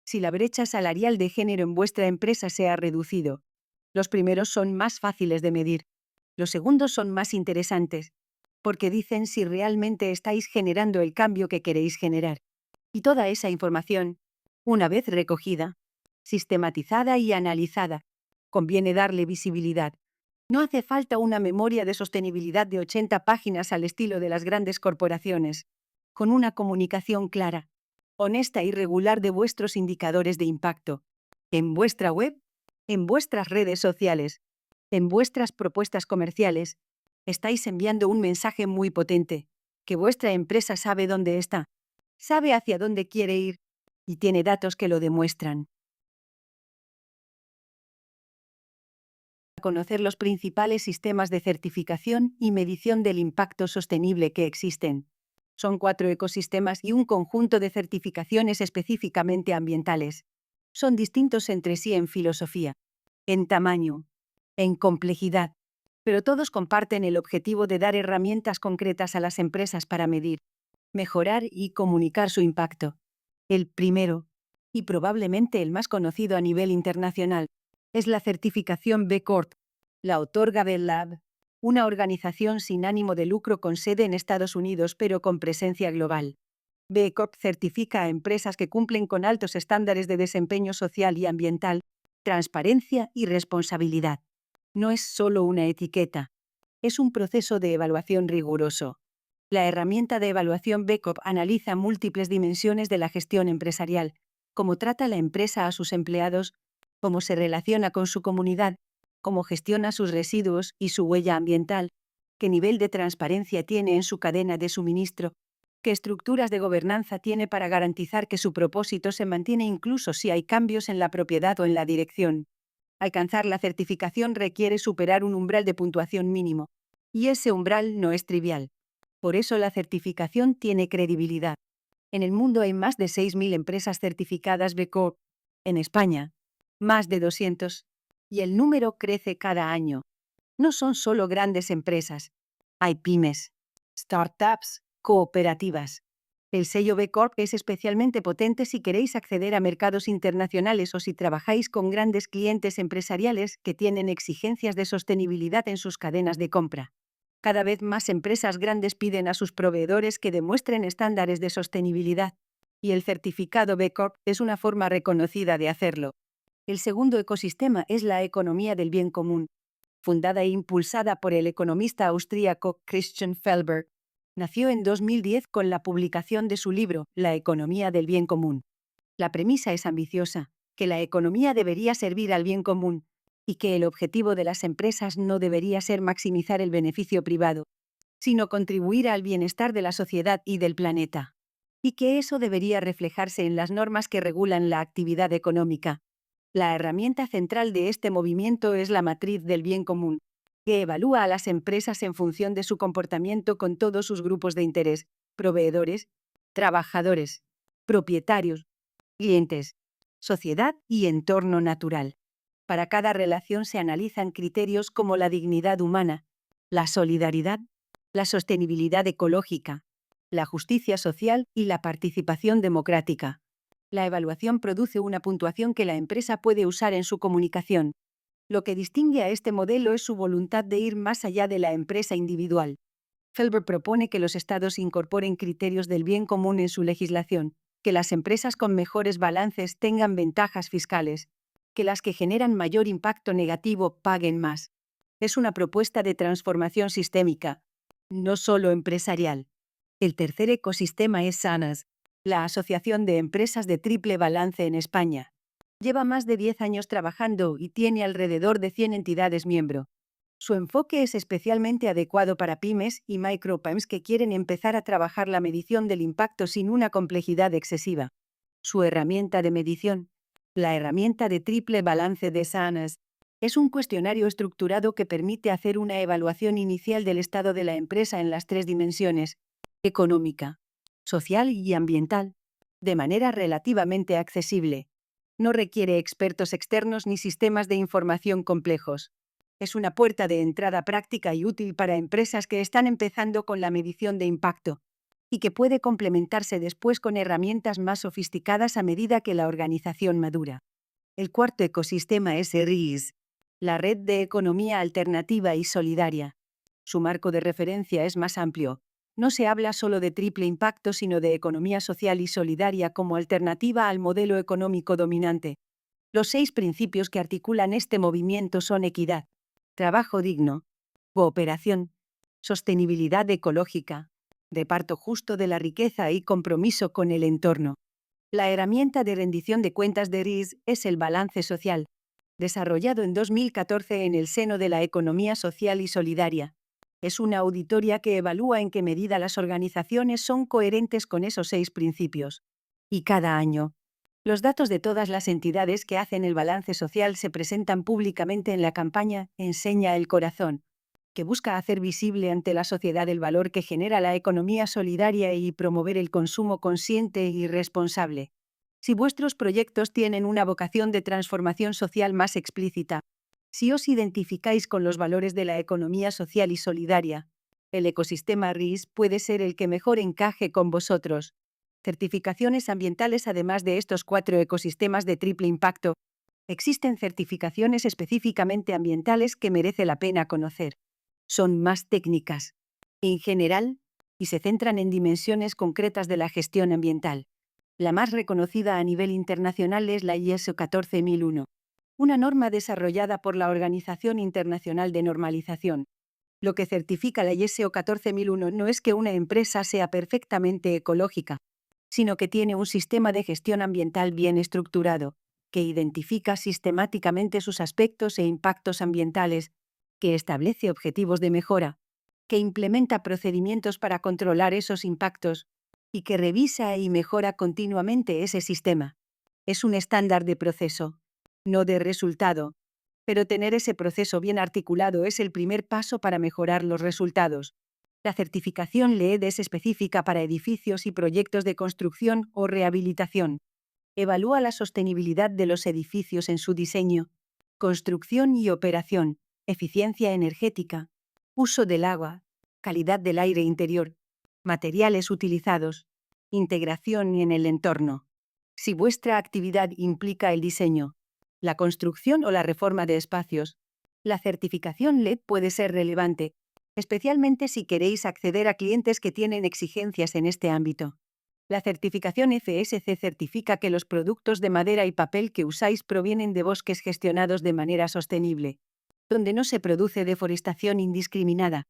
si la brecha salarial de género en vuestra empresa se ha reducido. Los primeros son más fáciles de medir. Los segundos son más interesantes, porque dicen si realmente estáis generando el cambio que queréis generar. Y toda esa información, una vez recogida, sistematizada y analizada, conviene darle visibilidad. No hace falta una memoria de sostenibilidad de 80 páginas al estilo de las grandes corporaciones. Con una comunicación clara, honesta y regular de vuestros indicadores de impacto, en vuestra web, en vuestras redes sociales, en vuestras propuestas comerciales, estáis enviando un mensaje muy potente, que vuestra empresa sabe dónde está, sabe hacia dónde quiere ir y tiene datos que lo demuestran. Conocer los principales sistemas de certificación y medición del impacto sostenible que existen. Son 4 ecosistemas y un conjunto de certificaciones específicamente ambientales. Son distintos entre sí en filosofía, en tamaño, en complejidad, pero todos comparten el objetivo de dar herramientas concretas a las empresas para medir, mejorar y comunicar su impacto. El primero, y probablemente el más conocido a nivel internacional, es la certificación B Corp. La otorga Bell Lab, una organización sin ánimo de lucro con sede en Estados Unidos pero con presencia global. B Corp certifica a empresas que cumplen con altos estándares de desempeño social y ambiental, transparencia y responsabilidad. No es solo una etiqueta, es un proceso de evaluación riguroso. La herramienta de evaluación B Corp analiza múltiples dimensiones de la gestión empresarial, cómo trata la empresa a sus empleados, cómo se relaciona con su comunidad, cómo gestiona sus residuos y su huella ambiental, qué nivel de transparencia tiene en su cadena de suministro, qué estructuras de gobernanza tiene para garantizar que su propósito se mantiene incluso si hay cambios en la propiedad o en la dirección. Alcanzar la certificación requiere superar un umbral de puntuación mínimo, y ese umbral no es trivial. Por eso la certificación tiene credibilidad. En el mundo hay más de 6.000 empresas certificadas B Corp. En España, más de 200. Y el número crece cada año. No son solo grandes empresas. Hay pymes, startups, cooperativas. El sello B Corp es especialmente potente si queréis acceder a mercados internacionales o si trabajáis con grandes clientes empresariales que tienen exigencias de sostenibilidad en sus cadenas de compra. Cada vez más empresas grandes piden a sus proveedores que demuestren estándares de sostenibilidad, y el certificado B Corp es una forma reconocida de hacerlo. El segundo ecosistema es la economía del bien común. Fundada e impulsada por el economista austríaco Christian Felber, nació en 2010 con la publicación de su libro La economía del bien común. La premisa es ambiciosa, que la economía debería servir al bien común, y que el objetivo de las empresas no debería ser maximizar el beneficio privado, sino contribuir al bienestar de la sociedad y del planeta. Y que eso debería reflejarse en las normas que regulan la actividad económica. La herramienta central de este movimiento es la matriz del bien común, que evalúa a las empresas en función de su comportamiento con todos sus grupos de interés: proveedores, trabajadores, propietarios, clientes, sociedad y entorno natural. Para cada relación se analizan criterios como la dignidad humana, la solidaridad, la sostenibilidad ecológica, la justicia social y la participación democrática. La evaluación produce una puntuación que la empresa puede usar en su comunicación. Lo que distingue a este modelo es su voluntad de ir más allá de la empresa individual. Felber propone que los estados incorporen criterios del bien común en su legislación, que las empresas con mejores balances tengan ventajas fiscales, que las que generan mayor impacto negativo paguen más. Es una propuesta de transformación sistémica, no solo empresarial. El tercer ecosistema es SANAS, la Asociación de Empresas de Triple Balance en España. Lleva más de 10 años trabajando y tiene alrededor de 100 entidades miembro. Su enfoque es especialmente adecuado para pymes y micropymes que quieren empezar a trabajar la medición del impacto sin una complejidad excesiva. Su herramienta de medición, la herramienta de triple balance de SANAS, es un cuestionario estructurado que permite hacer una evaluación inicial del estado de la empresa en las 3 dimensiones: económica, social y ambiental, de manera relativamente accesible. No requiere expertos externos ni sistemas de información complejos. Es una puerta de entrada práctica y útil para empresas que están empezando con la medición de impacto y que puede complementarse después con herramientas más sofisticadas a medida que la organización madura. El cuarto ecosistema es RIS, la Red de Economía Alternativa y Solidaria. Su marco de referencia es más amplio. No se habla solo de triple impacto, sino de economía social y solidaria como alternativa al modelo económico dominante. Los 6 principios que articulan este movimiento son equidad, trabajo digno, cooperación, sostenibilidad ecológica, reparto justo de la riqueza y compromiso con el entorno. La herramienta de rendición de cuentas de RIS es el balance social, desarrollado en 2014 en el seno de la economía social y solidaria. Es una auditoría que evalúa en qué medida las organizaciones son coherentes con esos 6 principios. Y cada año, los datos de todas las entidades que hacen el balance social se presentan públicamente en la campaña Enseña el Corazón, que busca hacer visible ante la sociedad el valor que genera la economía solidaria y promover el consumo consciente y responsable. Si vuestros proyectos tienen una vocación de transformación social más explícita, si os identificáis con los valores de la economía social y solidaria, el ecosistema RIS puede ser el que mejor encaje con vosotros. Certificaciones ambientales. Además de estos 4 ecosistemas de triple impacto, existen certificaciones específicamente ambientales que merece la pena conocer. Son más técnicas, en general, y se centran en dimensiones concretas de la gestión ambiental. La más reconocida a nivel internacional es la ISO 14001, una norma desarrollada por la Organización Internacional de Normalización. Lo que certifica la ISO 14001 no es que una empresa sea perfectamente ecológica, sino que tiene un sistema de gestión ambiental bien estructurado, que identifica sistemáticamente sus aspectos e impactos ambientales, que establece objetivos de mejora, que implementa procedimientos para controlar esos impactos y que revisa y mejora continuamente ese sistema. Es un estándar de proceso, no de resultado, pero tener ese proceso bien articulado es el primer paso para mejorar los resultados. La certificación LEED es específica para edificios y proyectos de construcción o rehabilitación. Evalúa la sostenibilidad de los edificios en su diseño, construcción y operación, eficiencia energética, uso del agua, calidad del aire interior, materiales utilizados, integración en el entorno. Si vuestra actividad implica el diseño, la construcción o la reforma de espacios, la certificación LED puede ser relevante, especialmente si queréis acceder a clientes que tienen exigencias en este ámbito. La certificación FSC certifica que los productos de madera y papel que usáis provienen de bosques gestionados de manera sostenible, donde no se produce deforestación indiscriminada.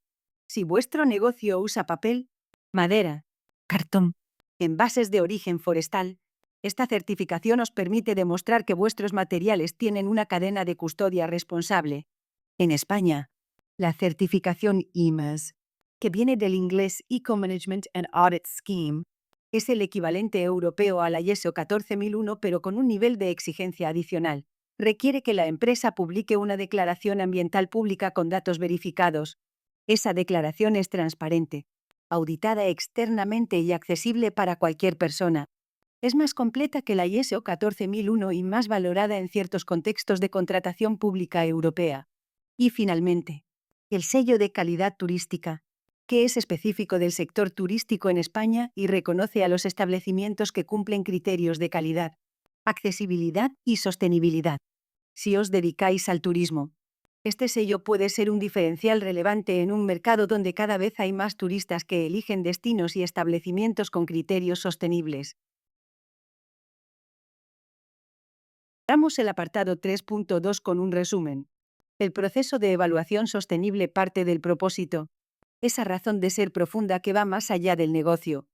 Si vuestro negocio usa papel, madera, cartón, envases de origen forestal, esta certificación os permite demostrar que vuestros materiales tienen una cadena de custodia responsable. En España, la certificación IMAS, que viene del inglés Eco-Management and Audit Scheme, es el equivalente europeo a la ISO 14001 pero con un nivel de exigencia adicional. Requiere que la empresa publique una declaración ambiental pública con datos verificados. Esa declaración es transparente, auditada externamente y accesible para cualquier persona. Es más completa que la ISO 14001 y más valorada en ciertos contextos de contratación pública europea. Y finalmente, el sello de calidad turística, que es específico del sector turístico en España y reconoce a los establecimientos que cumplen criterios de calidad, accesibilidad y sostenibilidad. Si os dedicáis al turismo, este sello puede ser un diferencial relevante en un mercado donde cada vez hay más turistas que eligen destinos y establecimientos con criterios sostenibles. Cerramos el apartado 3.2 con un resumen. El proceso de evaluación sostenible parte del propósito, esa razón de ser profunda que va más allá del negocio.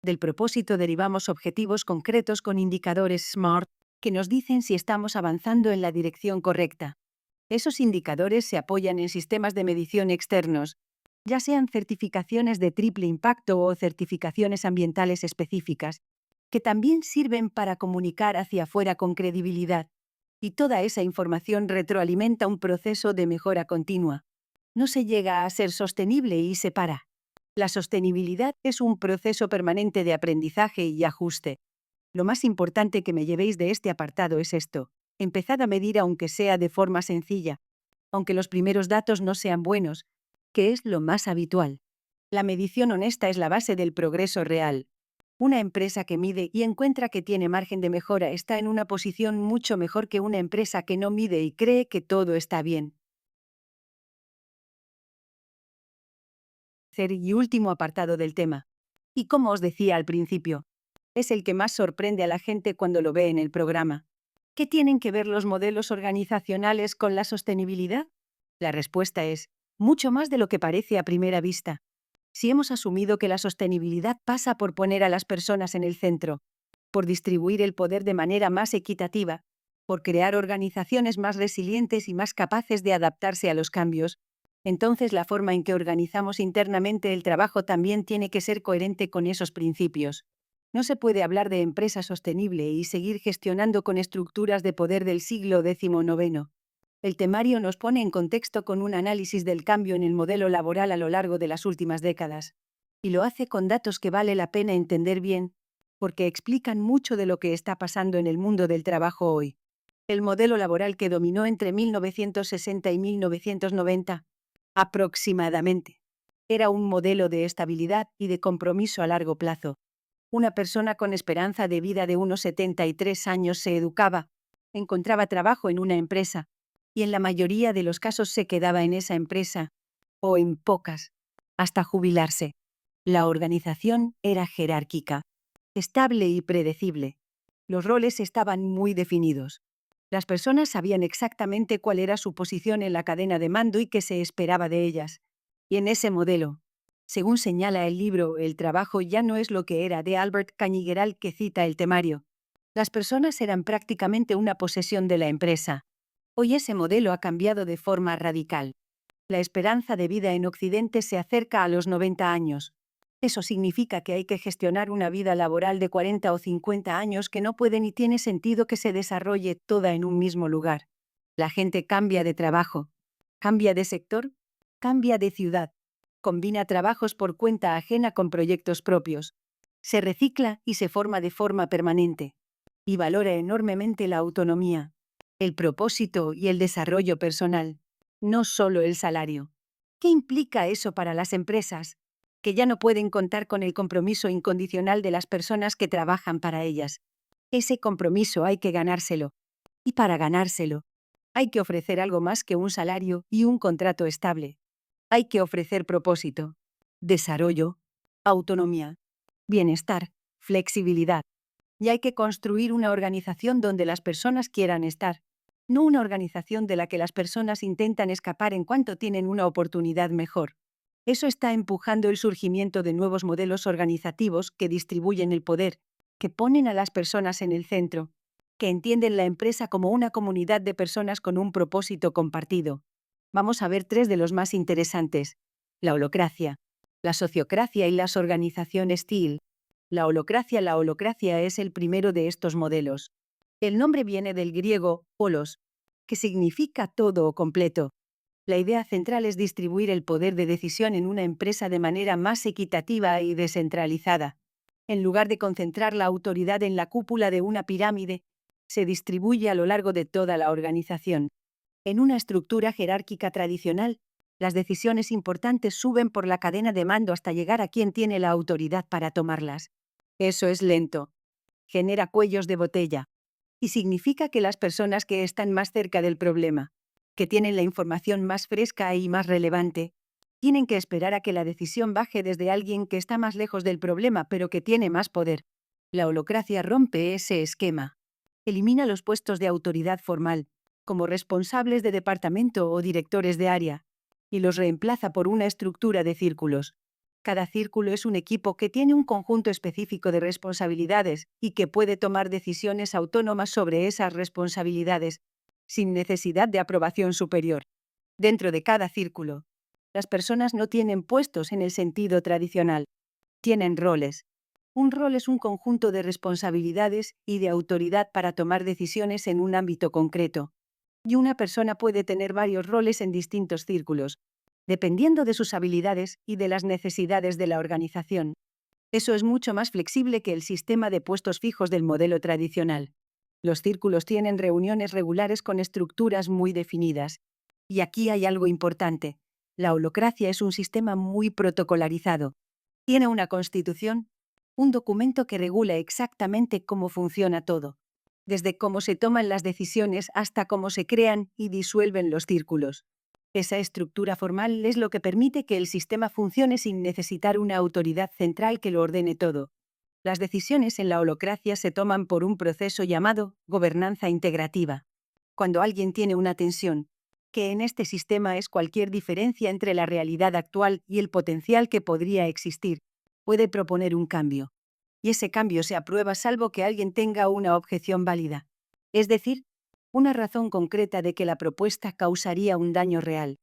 Del propósito derivamos objetivos concretos con indicadores SMART que nos dicen si estamos avanzando en la dirección correcta. Esos indicadores se apoyan en sistemas de medición externos, ya sean certificaciones de triple impacto o certificaciones ambientales específicas, que también sirven para comunicar hacia afuera con credibilidad. Y toda esa información retroalimenta un proceso de mejora continua. No se llega a ser sostenible y se para. La sostenibilidad es un proceso permanente de aprendizaje y ajuste. Lo más importante que me llevéis de este apartado es esto: empezad a medir aunque sea de forma sencilla. aunque los primeros datos no sean buenos, que es lo más habitual. La medición honesta es la base del progreso real. Una empresa que mide y encuentra que tiene margen de mejora está en una posición mucho mejor que una empresa que no mide y cree que todo está bien. Tercer y último apartado del tema. Y como os decía al principio, es el que más sorprende a la gente cuando lo ve en el programa. ¿Qué tienen que ver los modelos organizacionales con la sostenibilidad? La respuesta es, mucho más de lo que parece a primera vista. Si hemos asumido que la sostenibilidad pasa por poner a las personas en el centro, por distribuir el poder de manera más equitativa, por crear organizaciones más resilientes y más capaces de adaptarse a los cambios, entonces la forma en que organizamos internamente el trabajo también tiene que ser coherente con esos principios. No se puede hablar de empresa sostenible y seguir gestionando con estructuras de poder del siglo XIX. El temario nos pone en contexto con un análisis del cambio en el modelo laboral a lo largo de las últimas décadas. Y lo hace con datos que vale la pena entender bien, porque explican mucho de lo que está pasando en el mundo del trabajo hoy. El modelo laboral que dominó entre 1960 y 1990, aproximadamente, era un modelo de estabilidad y de compromiso a largo plazo. Una persona con esperanza de vida de unos 73 años se educaba, encontraba trabajo en una empresa, y en la mayoría de los casos se quedaba en esa empresa, o en pocas, hasta jubilarse. La organización era jerárquica, estable y predecible. Los roles estaban muy definidos. Las personas sabían exactamente cuál era su posición en la cadena de mando y qué se esperaba de ellas. Y en ese modelo, según señala el libro El trabajo ya no es lo que era de Albert Cañigueral que cita el temario, las personas eran prácticamente una posesión de la empresa. Hoy ese modelo ha cambiado de forma radical. La esperanza de vida en Occidente se acerca a los 90 años. Eso significa que hay que gestionar una vida laboral de 40 o 50 años que no puede ni tiene sentido que se desarrolle toda en un mismo lugar. La gente cambia de trabajo, cambia de sector, cambia de ciudad, combina trabajos por cuenta ajena con proyectos propios, se recicla y se forma de forma permanente, y valora enormemente la autonomía, el propósito y el desarrollo personal, no solo el salario. ¿Qué implica eso para las empresas? Que ya no pueden contar con el compromiso incondicional de las personas que trabajan para ellas. Ese compromiso hay que ganárselo. Y para ganárselo, hay que ofrecer algo más que un salario y un contrato estable. Hay que ofrecer propósito, desarrollo, autonomía, bienestar, flexibilidad. Y hay que construir una organización donde las personas quieran estar, no una organización de la que las personas intentan escapar en cuanto tienen una oportunidad mejor. Eso está empujando el surgimiento de nuevos modelos organizativos que distribuyen el poder, que ponen a las personas en el centro, que entienden la empresa como una comunidad de personas con un propósito compartido. Vamos a ver tres de los más interesantes: la holocracia, la sociocracia y las organizaciones TIL. La holocracia es el primero de estos modelos. El nombre viene del griego holos, que significa todo o completo. La idea central es distribuir el poder de decisión en una empresa de manera más equitativa y descentralizada. En lugar de concentrar la autoridad en la cúpula de una pirámide, se distribuye a lo largo de toda la organización. En una estructura jerárquica tradicional, las decisiones importantes suben por la cadena de mando hasta llegar a quien tiene la autoridad para tomarlas. Eso es lento. Genera cuellos de botella. Y significa que las personas que están más cerca del problema, que tienen la información más fresca y más relevante, tienen que esperar a que la decisión baje desde alguien que está más lejos del problema pero que tiene más poder. La holocracia rompe ese esquema. Elimina los puestos de autoridad formal, como responsables de departamento o directores de área, y los reemplaza por una estructura de círculos. Cada círculo es un equipo que tiene un conjunto específico de responsabilidades y que puede tomar decisiones autónomas sobre esas responsabilidades, sin necesidad de aprobación superior. Dentro de cada círculo, las personas no tienen puestos en el sentido tradicional. Tienen roles. Un rol es un conjunto de responsabilidades y de autoridad para tomar decisiones en un ámbito concreto. Y una persona puede tener varios roles en distintos círculos, dependiendo de sus habilidades y de las necesidades de la organización. Eso es mucho más flexible que el sistema de puestos fijos del modelo tradicional. Los círculos tienen reuniones regulares con estructuras muy definidas. Y aquí hay algo importante. La holocracia es un sistema muy protocolarizado. Tiene una constitución, un documento que regula exactamente cómo funciona todo, desde cómo se toman las decisiones hasta cómo se crean y disuelven los círculos. Esa estructura formal es lo que permite que el sistema funcione sin necesitar una autoridad central que lo ordene todo. Las decisiones en la holocracia se toman por un proceso llamado gobernanza integrativa. Cuando alguien tiene una tensión, que en este sistema es cualquier diferencia entre la realidad actual y el potencial que podría existir, puede proponer un cambio. Y ese cambio se aprueba salvo que alguien tenga una objeción válida. Es decir, una razón concreta de que la propuesta causaría un daño real.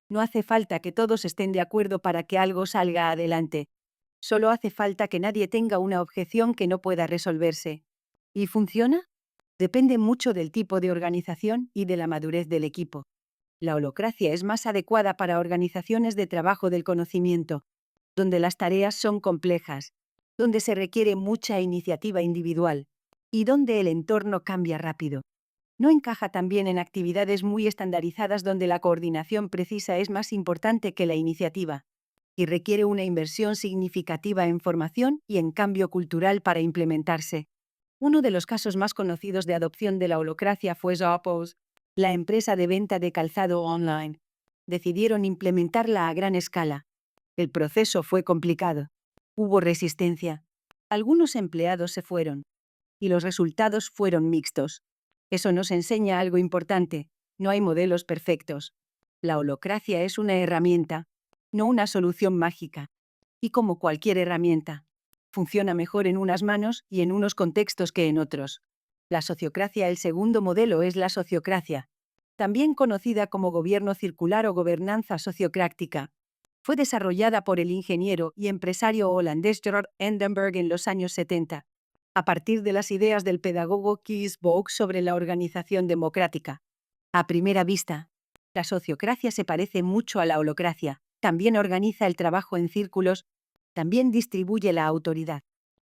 No hace falta que todos estén de acuerdo para que algo salga adelante. Solo hace falta que nadie tenga una objeción que no pueda resolverse. ¿Y funciona? Depende mucho del tipo de organización y de la madurez del equipo. La holocracia es más adecuada para organizaciones de trabajo del conocimiento, donde las tareas son complejas, donde se requiere mucha iniciativa individual y donde el entorno cambia rápido. No encaja también en actividades muy estandarizadas donde la coordinación precisa es más importante que la iniciativa y requiere una inversión significativa en formación y en cambio cultural para implementarse. Uno de los casos más conocidos de adopción de la holocracia fue Zappos, la empresa de venta de calzado online. Decidieron implementarla a gran escala. El proceso fue complicado. Hubo resistencia. Algunos empleados se fueron. Y los resultados fueron mixtos. Eso nos enseña algo importante. No hay modelos perfectos. La holocracia es una herramienta, no una solución mágica. Y como cualquier herramienta, funciona mejor en unas manos y en unos contextos que en otros. La sociocracia, el segundo modelo, es la sociocracia, también conocida como gobierno circular o gobernanza sociocrática. Fue desarrollada por el ingeniero y empresario holandés Gerard Endenberg en los años 70, a partir de las ideas del pedagogo Kees Boek sobre la organización democrática. A primera vista, la sociocracia se parece mucho a la holocracia. También organiza el trabajo en círculos, también distribuye la autoridad.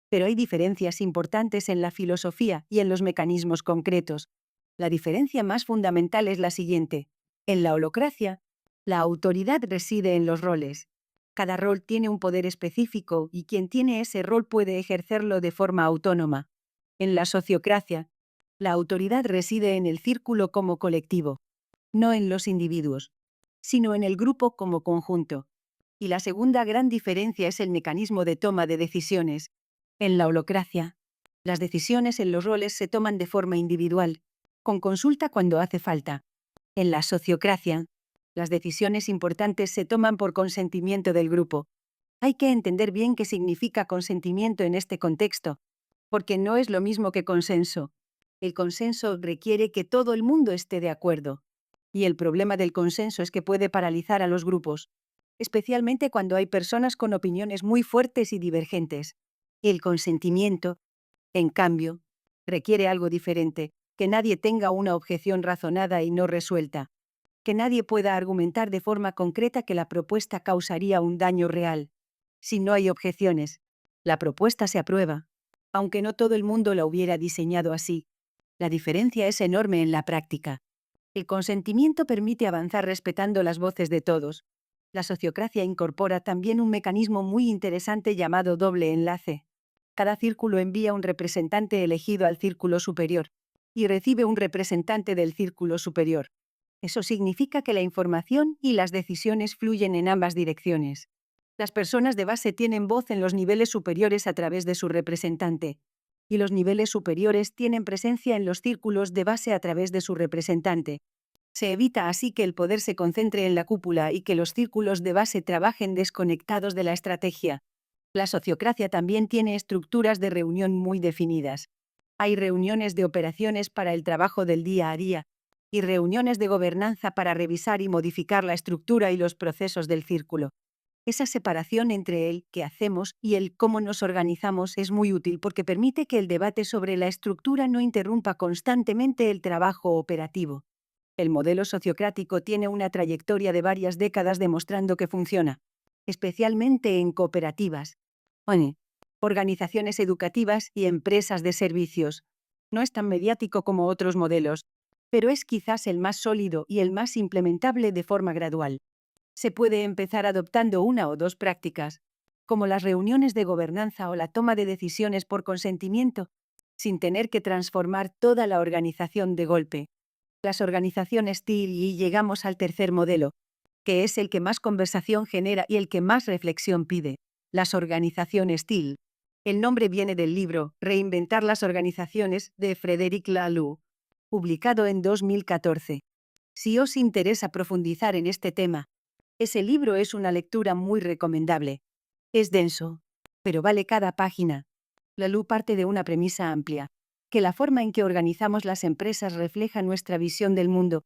Pero hay diferencias importantes en la filosofía y en los mecanismos concretos. La diferencia más fundamental es la siguiente. En la holocracia, la autoridad reside en los roles. Cada rol tiene un poder específico y quien tiene ese rol puede ejercerlo de forma autónoma. En la sociocracia, la autoridad reside en el círculo como colectivo, no en los individuos, sino en el grupo como conjunto. Y la segunda gran diferencia es el mecanismo de toma de decisiones. En la holocracia, las decisiones en los roles se toman de forma individual, con consulta cuando hace falta. En la sociocracia, las decisiones importantes se toman por consentimiento del grupo. Hay que entender bien qué significa consentimiento en este contexto, porque no es lo mismo que consenso. El consenso requiere que todo el mundo esté de acuerdo. Y el problema del consenso es que puede paralizar a los grupos, especialmente cuando hay personas con opiniones muy fuertes y divergentes. El consentimiento, en cambio, requiere algo diferente, que nadie tenga una objeción razonada y no resuelta, que nadie pueda argumentar de forma concreta que la propuesta causaría un daño real. Si no hay objeciones, la propuesta se aprueba, aunque no todo el mundo la hubiera diseñado así. La diferencia es enorme en la práctica. El consentimiento permite avanzar respetando las voces de todos. La sociocracia incorpora también un mecanismo muy interesante llamado doble enlace. Cada círculo envía un representante elegido al círculo superior y recibe un representante del círculo superior. Eso significa que la información y las decisiones fluyen en ambas direcciones. Las personas de base tienen voz en los niveles superiores a través de su representante, y los niveles superiores tienen presencia en los círculos de base a través de su representante. Se evita así que el poder se concentre en la cúpula y que los círculos de base trabajen desconectados de la estrategia. La sociocracia también tiene estructuras de reunión muy definidas. Hay reuniones de operaciones para el trabajo del día a día y reuniones de gobernanza para revisar y modificar la estructura y los procesos del círculo. Esa separación entre el qué hacemos y el cómo nos organizamos es muy útil porque permite que el debate sobre la estructura no interrumpa constantemente el trabajo operativo. El modelo sociocrático tiene una trayectoria de varias décadas demostrando que funciona, especialmente en cooperativas, organizaciones educativas y empresas de servicios. No es tan mediático como otros modelos, pero es quizás el más sólido y el más implementable de forma gradual. Se puede empezar adoptando una o dos prácticas, como las reuniones de gobernanza o la toma de decisiones por consentimiento, sin tener que transformar toda la organización de golpe. Las organizaciones TIL, y llegamos al tercer modelo, que es el que más conversación genera y el que más reflexión pide. Las organizaciones TIL. El nombre viene del libro Reinventar las organizaciones de Frederic Laloux, publicado en 2014. Si os interesa profundizar en este tema, ese libro es una lectura muy recomendable. Es denso, pero vale cada página. Laloux parte de una premisa amplia, que la forma en que organizamos las empresas refleja nuestra visión del mundo,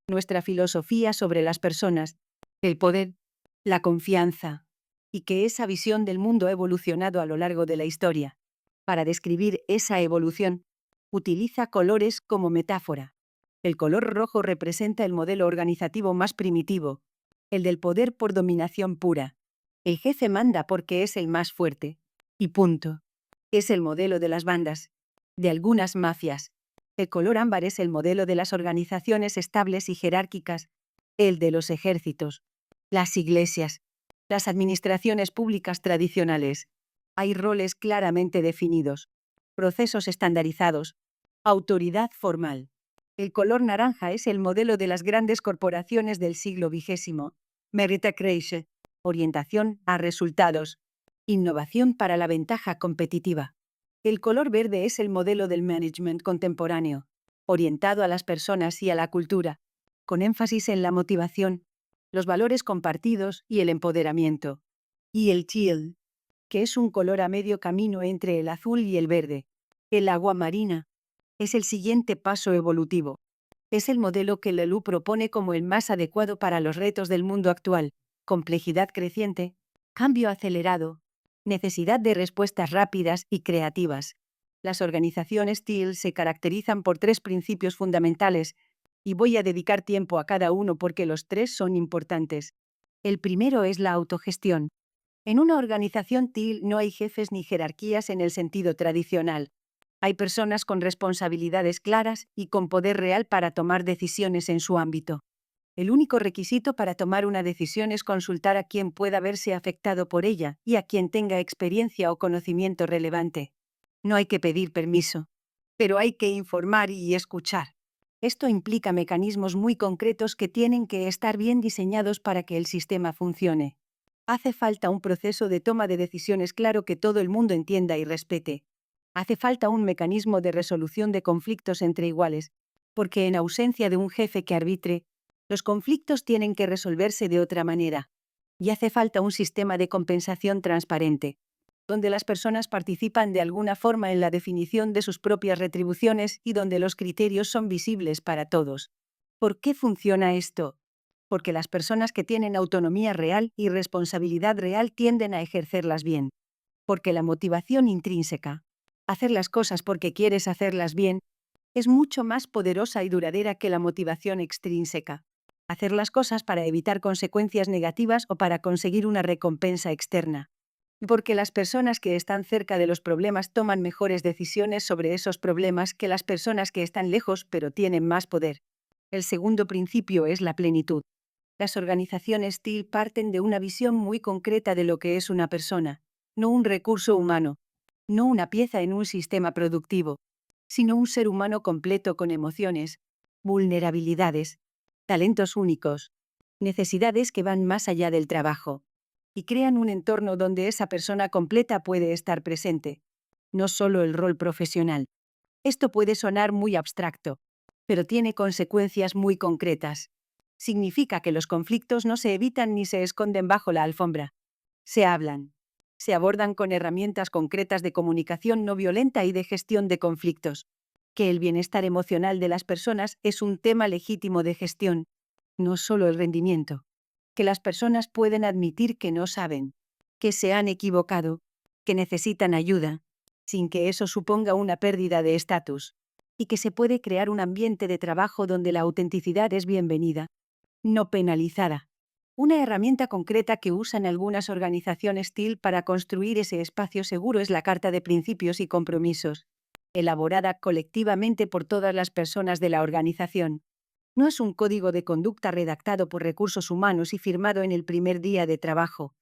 nuestra filosofía sobre las personas, el poder, la confianza, y que esa visión del mundo ha evolucionado a lo largo de la historia. Para describir esa evolución, utiliza colores como metáfora. El color rojo representa el modelo organizativo más primitivo, el del poder por dominación pura. El jefe manda porque es el más fuerte. Y punto. Es el modelo de las bandas, de algunas mafias. El color ámbar es el modelo de las organizaciones estables y jerárquicas, el de los ejércitos, las iglesias, las administraciones públicas tradicionales. Hay roles claramente definidos, procesos estandarizados, autoridad formal. El color naranja es el modelo de las grandes corporaciones del siglo XX. Meritocracy, orientación a resultados, innovación para la ventaja competitiva. El color verde es el modelo del management contemporáneo, orientado a las personas y a la cultura, con énfasis en la motivación, los valores compartidos y el empoderamiento. Y el teal, que es un color a medio camino entre el azul y el verde, el agua marina, es el siguiente paso evolutivo. Es el modelo que Laloux propone como el más adecuado para los retos del mundo actual: complejidad creciente, cambio acelerado, necesidad de respuestas rápidas y creativas. Las organizaciones TIL se caracterizan por tres principios fundamentales, y voy a dedicar tiempo a cada uno porque los tres son importantes. El primero es la autogestión. En una organización TIL no hay jefes ni jerarquías en el sentido tradicional. Hay personas con responsabilidades claras y con poder real para tomar decisiones en su ámbito. El único requisito para tomar una decisión es consultar a quien pueda verse afectado por ella y a quien tenga experiencia o conocimiento relevante. No hay que pedir permiso, pero hay que informar y escuchar. Esto implica mecanismos muy concretos que tienen que estar bien diseñados para que el sistema funcione. Hace falta un proceso de toma de decisiones claro que todo el mundo entienda y respete. Hace falta un mecanismo de resolución de conflictos entre iguales, porque en ausencia de un jefe que arbitre, los conflictos tienen que resolverse de otra manera. Y hace falta un sistema de compensación transparente, donde las personas participan de alguna forma en la definición de sus propias retribuciones y donde los criterios son visibles para todos. ¿Por qué funciona esto? Porque las personas que tienen autonomía real y responsabilidad real tienden a ejercerlas bien. Porque la motivación intrínseca, hacer las cosas porque quieres hacerlas bien, es mucho más poderosa y duradera que la motivación extrínseca, hacer las cosas para evitar consecuencias negativas o para conseguir una recompensa externa. Porque las personas que están cerca de los problemas toman mejores decisiones sobre esos problemas que las personas que están lejos pero tienen más poder. El segundo principio es la plenitud. Las organizaciones TIL parten de una visión muy concreta de lo que es una persona, no un recurso humano, no una pieza en un sistema productivo, sino un ser humano completo con emociones, vulnerabilidades, talentos únicos, necesidades que van más allá del trabajo, y crean un entorno donde esa persona completa puede estar presente, no solo el rol profesional. Esto puede sonar muy abstracto, pero tiene consecuencias muy concretas. Significa que los conflictos no se evitan ni se esconden bajo la alfombra. Se hablan. Se abordan con herramientas concretas de comunicación no violenta y de gestión de conflictos. Que el bienestar emocional de las personas es un tema legítimo de gestión, no solo el rendimiento. Que las personas pueden admitir que no saben, que se han equivocado, que necesitan ayuda, sin que eso suponga una pérdida de estatus. Y que se puede crear un ambiente de trabajo donde la autenticidad es bienvenida, no penalizada. Una herramienta concreta que usan algunas organizaciones TIL para construir ese espacio seguro es la Carta de Principios y Compromisos. elaborada colectivamente por todas las personas de la organización. No es un código de conducta redactado por recursos humanos y firmado en el primer día de trabajo.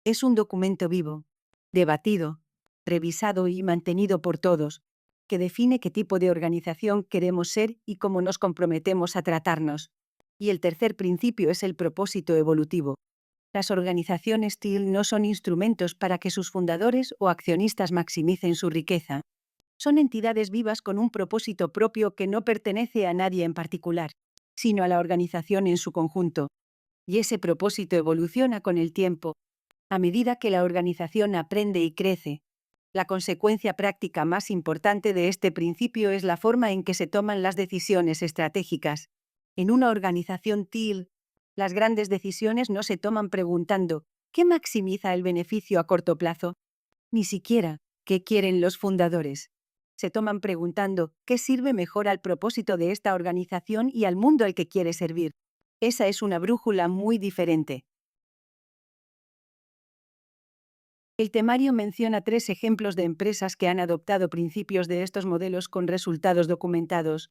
Es un documento vivo, debatido, revisado y mantenido por todos, que define qué tipo de organización queremos ser y cómo nos comprometemos a tratarnos. Y el tercer principio es el propósito evolutivo. Las organizaciones TIL no son instrumentos para que sus fundadores o accionistas maximicen su riqueza. Son entidades vivas con un propósito propio que no pertenece a nadie en particular, sino a la organización en su conjunto. Y ese propósito evoluciona con el tiempo, a medida que la organización aprende y crece. La consecuencia práctica más importante de este principio es la forma en que se toman las decisiones estratégicas. En una organización TIL, las grandes decisiones no se toman preguntando ¿qué maximiza el beneficio a corto plazo? Ni siquiera ¿qué quieren los fundadores? Se toman preguntando ¿qué sirve mejor al propósito de esta organización y al mundo al que quiere servir? Esa es una brújula muy diferente. El temario menciona 3 ejemplos de empresas que han adoptado principios de estos modelos con resultados documentados.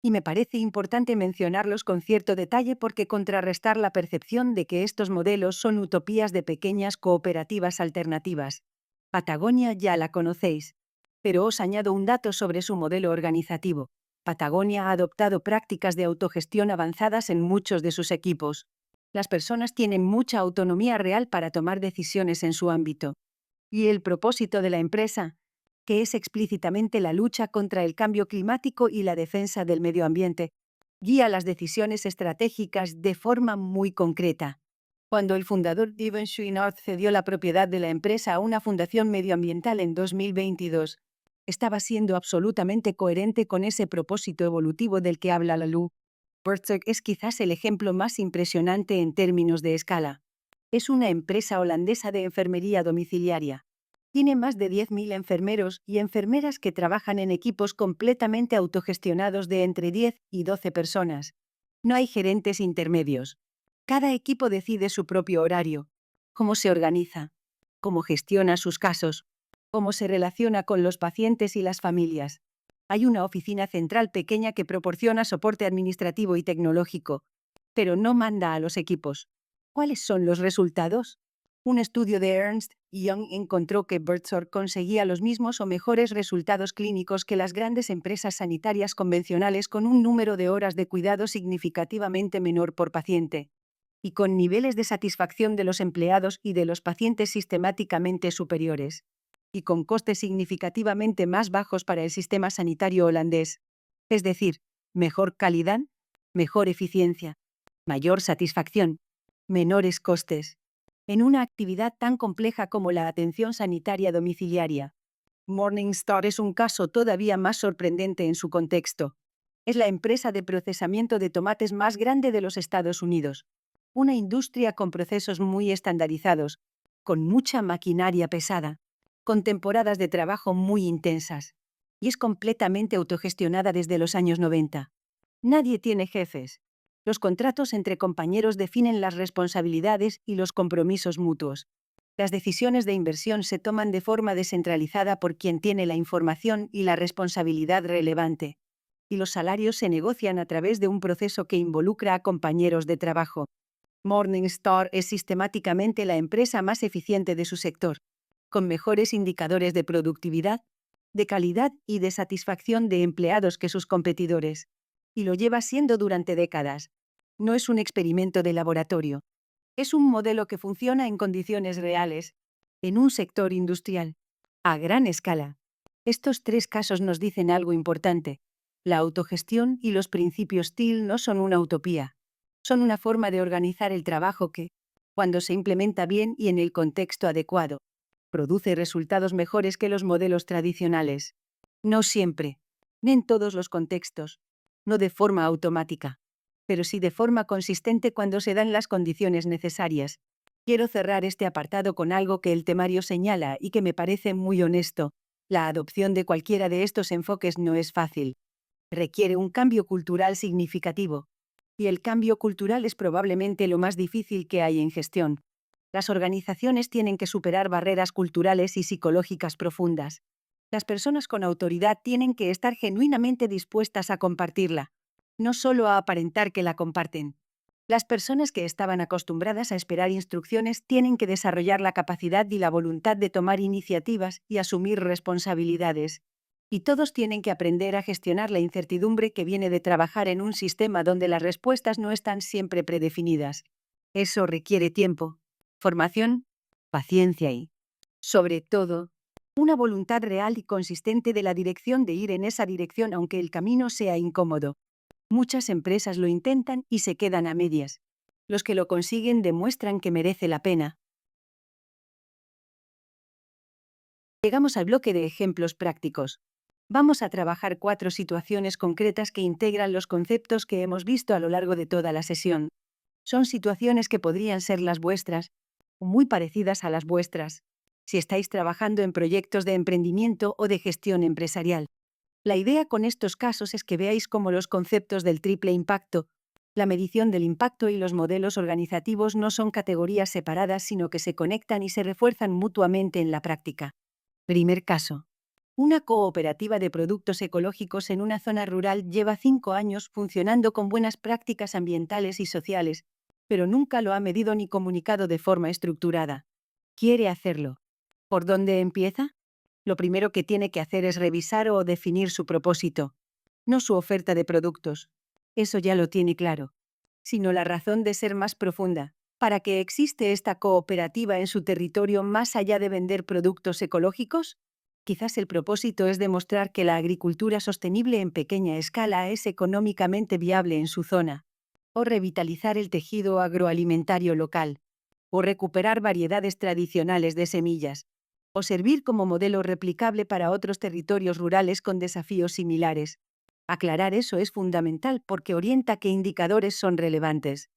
Y me parece importante mencionarlos con cierto detalle porque contrarrestar la percepción de que estos modelos son utopías de pequeñas cooperativas alternativas. Patagonia ya la conocéis. Pero os añado un dato sobre su modelo organizativo. Patagonia ha adoptado prácticas de autogestión avanzadas en muchos de sus equipos. Las personas tienen mucha autonomía real para tomar decisiones en su ámbito. Y el propósito de la empresa, que es explícitamente la lucha contra el cambio climático y la defensa del medio ambiente, guía las decisiones estratégicas de forma muy concreta. Cuando el fundador Steven Schweinart cedió la propiedad de la empresa a una fundación medioambiental en 2022, estaba siendo absolutamente coherente con ese propósito evolutivo del que habla Lalou. Bertelsmann es quizás el ejemplo más impresionante en términos de escala. Es una empresa holandesa de enfermería domiciliaria. Tiene más de 10.000 enfermeros y enfermeras que trabajan en equipos completamente autogestionados de entre 10 y 12 personas. No hay gerentes intermedios. Cada equipo decide su propio horario, cómo se organiza, cómo gestiona sus casos, cómo se relaciona con los pacientes y las familias. Hay una oficina central pequeña que proporciona soporte administrativo y tecnológico, pero no manda a los equipos. ¿Cuáles son los resultados? Un estudio de Ernst Young encontró que Bertelsmann conseguía los mismos o mejores resultados clínicos que las grandes empresas sanitarias convencionales con un número de horas de cuidado significativamente menor por paciente, y con niveles de satisfacción de los empleados y de los pacientes sistemáticamente superiores, y con costes significativamente más bajos para el sistema sanitario holandés. Es decir, mejor calidad, mejor eficiencia, mayor satisfacción, menores costes, en una actividad tan compleja como la atención sanitaria domiciliaria. Morningstar es un caso todavía más sorprendente en su contexto. Es la empresa de procesamiento de tomates más grande de los Estados Unidos. Una industria con procesos muy estandarizados, con mucha maquinaria pesada, con temporadas de trabajo muy intensas. Y es completamente autogestionada desde los años 90. Nadie tiene jefes. Los contratos entre compañeros definen las responsabilidades y los compromisos mutuos. Las decisiones de inversión se toman de forma descentralizada por quien tiene la información y la responsabilidad relevante. Y los salarios se negocian a través de un proceso que involucra a compañeros de trabajo. Morningstar es sistemáticamente la empresa más eficiente de su sector, con mejores indicadores de productividad, de calidad y de satisfacción de empleados que sus competidores. Y lo lleva siendo durante décadas. No es un experimento de laboratorio. Es un modelo que funciona en condiciones reales, en un sector industrial, a gran escala. Estos 3 casos nos dicen algo importante. La autogestión y los principios TIL no son una utopía. Son una forma de organizar el trabajo que, cuando se implementa bien y en el contexto adecuado, produce resultados mejores que los modelos tradicionales. No siempre, ni en todos los contextos, no de forma automática, pero sí de forma consistente cuando se dan las condiciones necesarias. Quiero cerrar este apartado con algo que el temario señala y que me parece muy honesto. La adopción de cualquiera de estos enfoques no es fácil. Requiere un cambio cultural significativo. Y el cambio cultural es probablemente lo más difícil que hay en gestión. Las organizaciones tienen que superar barreras culturales y psicológicas profundas. Las personas con autoridad tienen que estar genuinamente dispuestas a compartirla, no solo a aparentar que la comparten. Las personas que estaban acostumbradas a esperar instrucciones tienen que desarrollar la capacidad y la voluntad de tomar iniciativas y asumir responsabilidades. Y todos tienen que aprender a gestionar la incertidumbre que viene de trabajar en un sistema donde las respuestas no están siempre predefinidas. Eso requiere tiempo, formación, paciencia y, sobre todo, una voluntad real y consistente de la dirección de ir en esa dirección aunque el camino sea incómodo. Muchas empresas lo intentan y se quedan a medias. Los que lo consiguen demuestran que merece la pena. Llegamos al bloque de ejemplos prácticos. Vamos a trabajar 4 situaciones concretas que integran los conceptos que hemos visto a lo largo de toda la sesión. Son situaciones que podrían ser las vuestras, o muy parecidas a las vuestras, si estáis trabajando en proyectos de emprendimiento o de gestión empresarial. La idea con estos casos es que veáis cómo los conceptos del triple impacto, la medición del impacto y los modelos organizativos no son categorías separadas, sino que se conectan y se refuerzan mutuamente en la práctica. Primer caso. Una cooperativa de productos ecológicos en una zona rural lleva 5 años funcionando con buenas prácticas ambientales y sociales, pero nunca lo ha medido ni comunicado de forma estructurada. Quiere hacerlo. ¿Por dónde empieza? Lo primero que tiene que hacer es revisar o definir su propósito, no su oferta de productos. Eso ya lo tiene claro, sino la razón de ser más profunda. ¿Para qué existe esta cooperativa en su territorio más allá de vender productos ecológicos? Quizás el propósito es demostrar que la agricultura sostenible en pequeña escala es económicamente viable en su zona, o revitalizar el tejido agroalimentario local, o recuperar variedades tradicionales de semillas, o servir como modelo replicable para otros territorios rurales con desafíos similares. Aclarar eso es fundamental porque orienta qué indicadores son relevantes.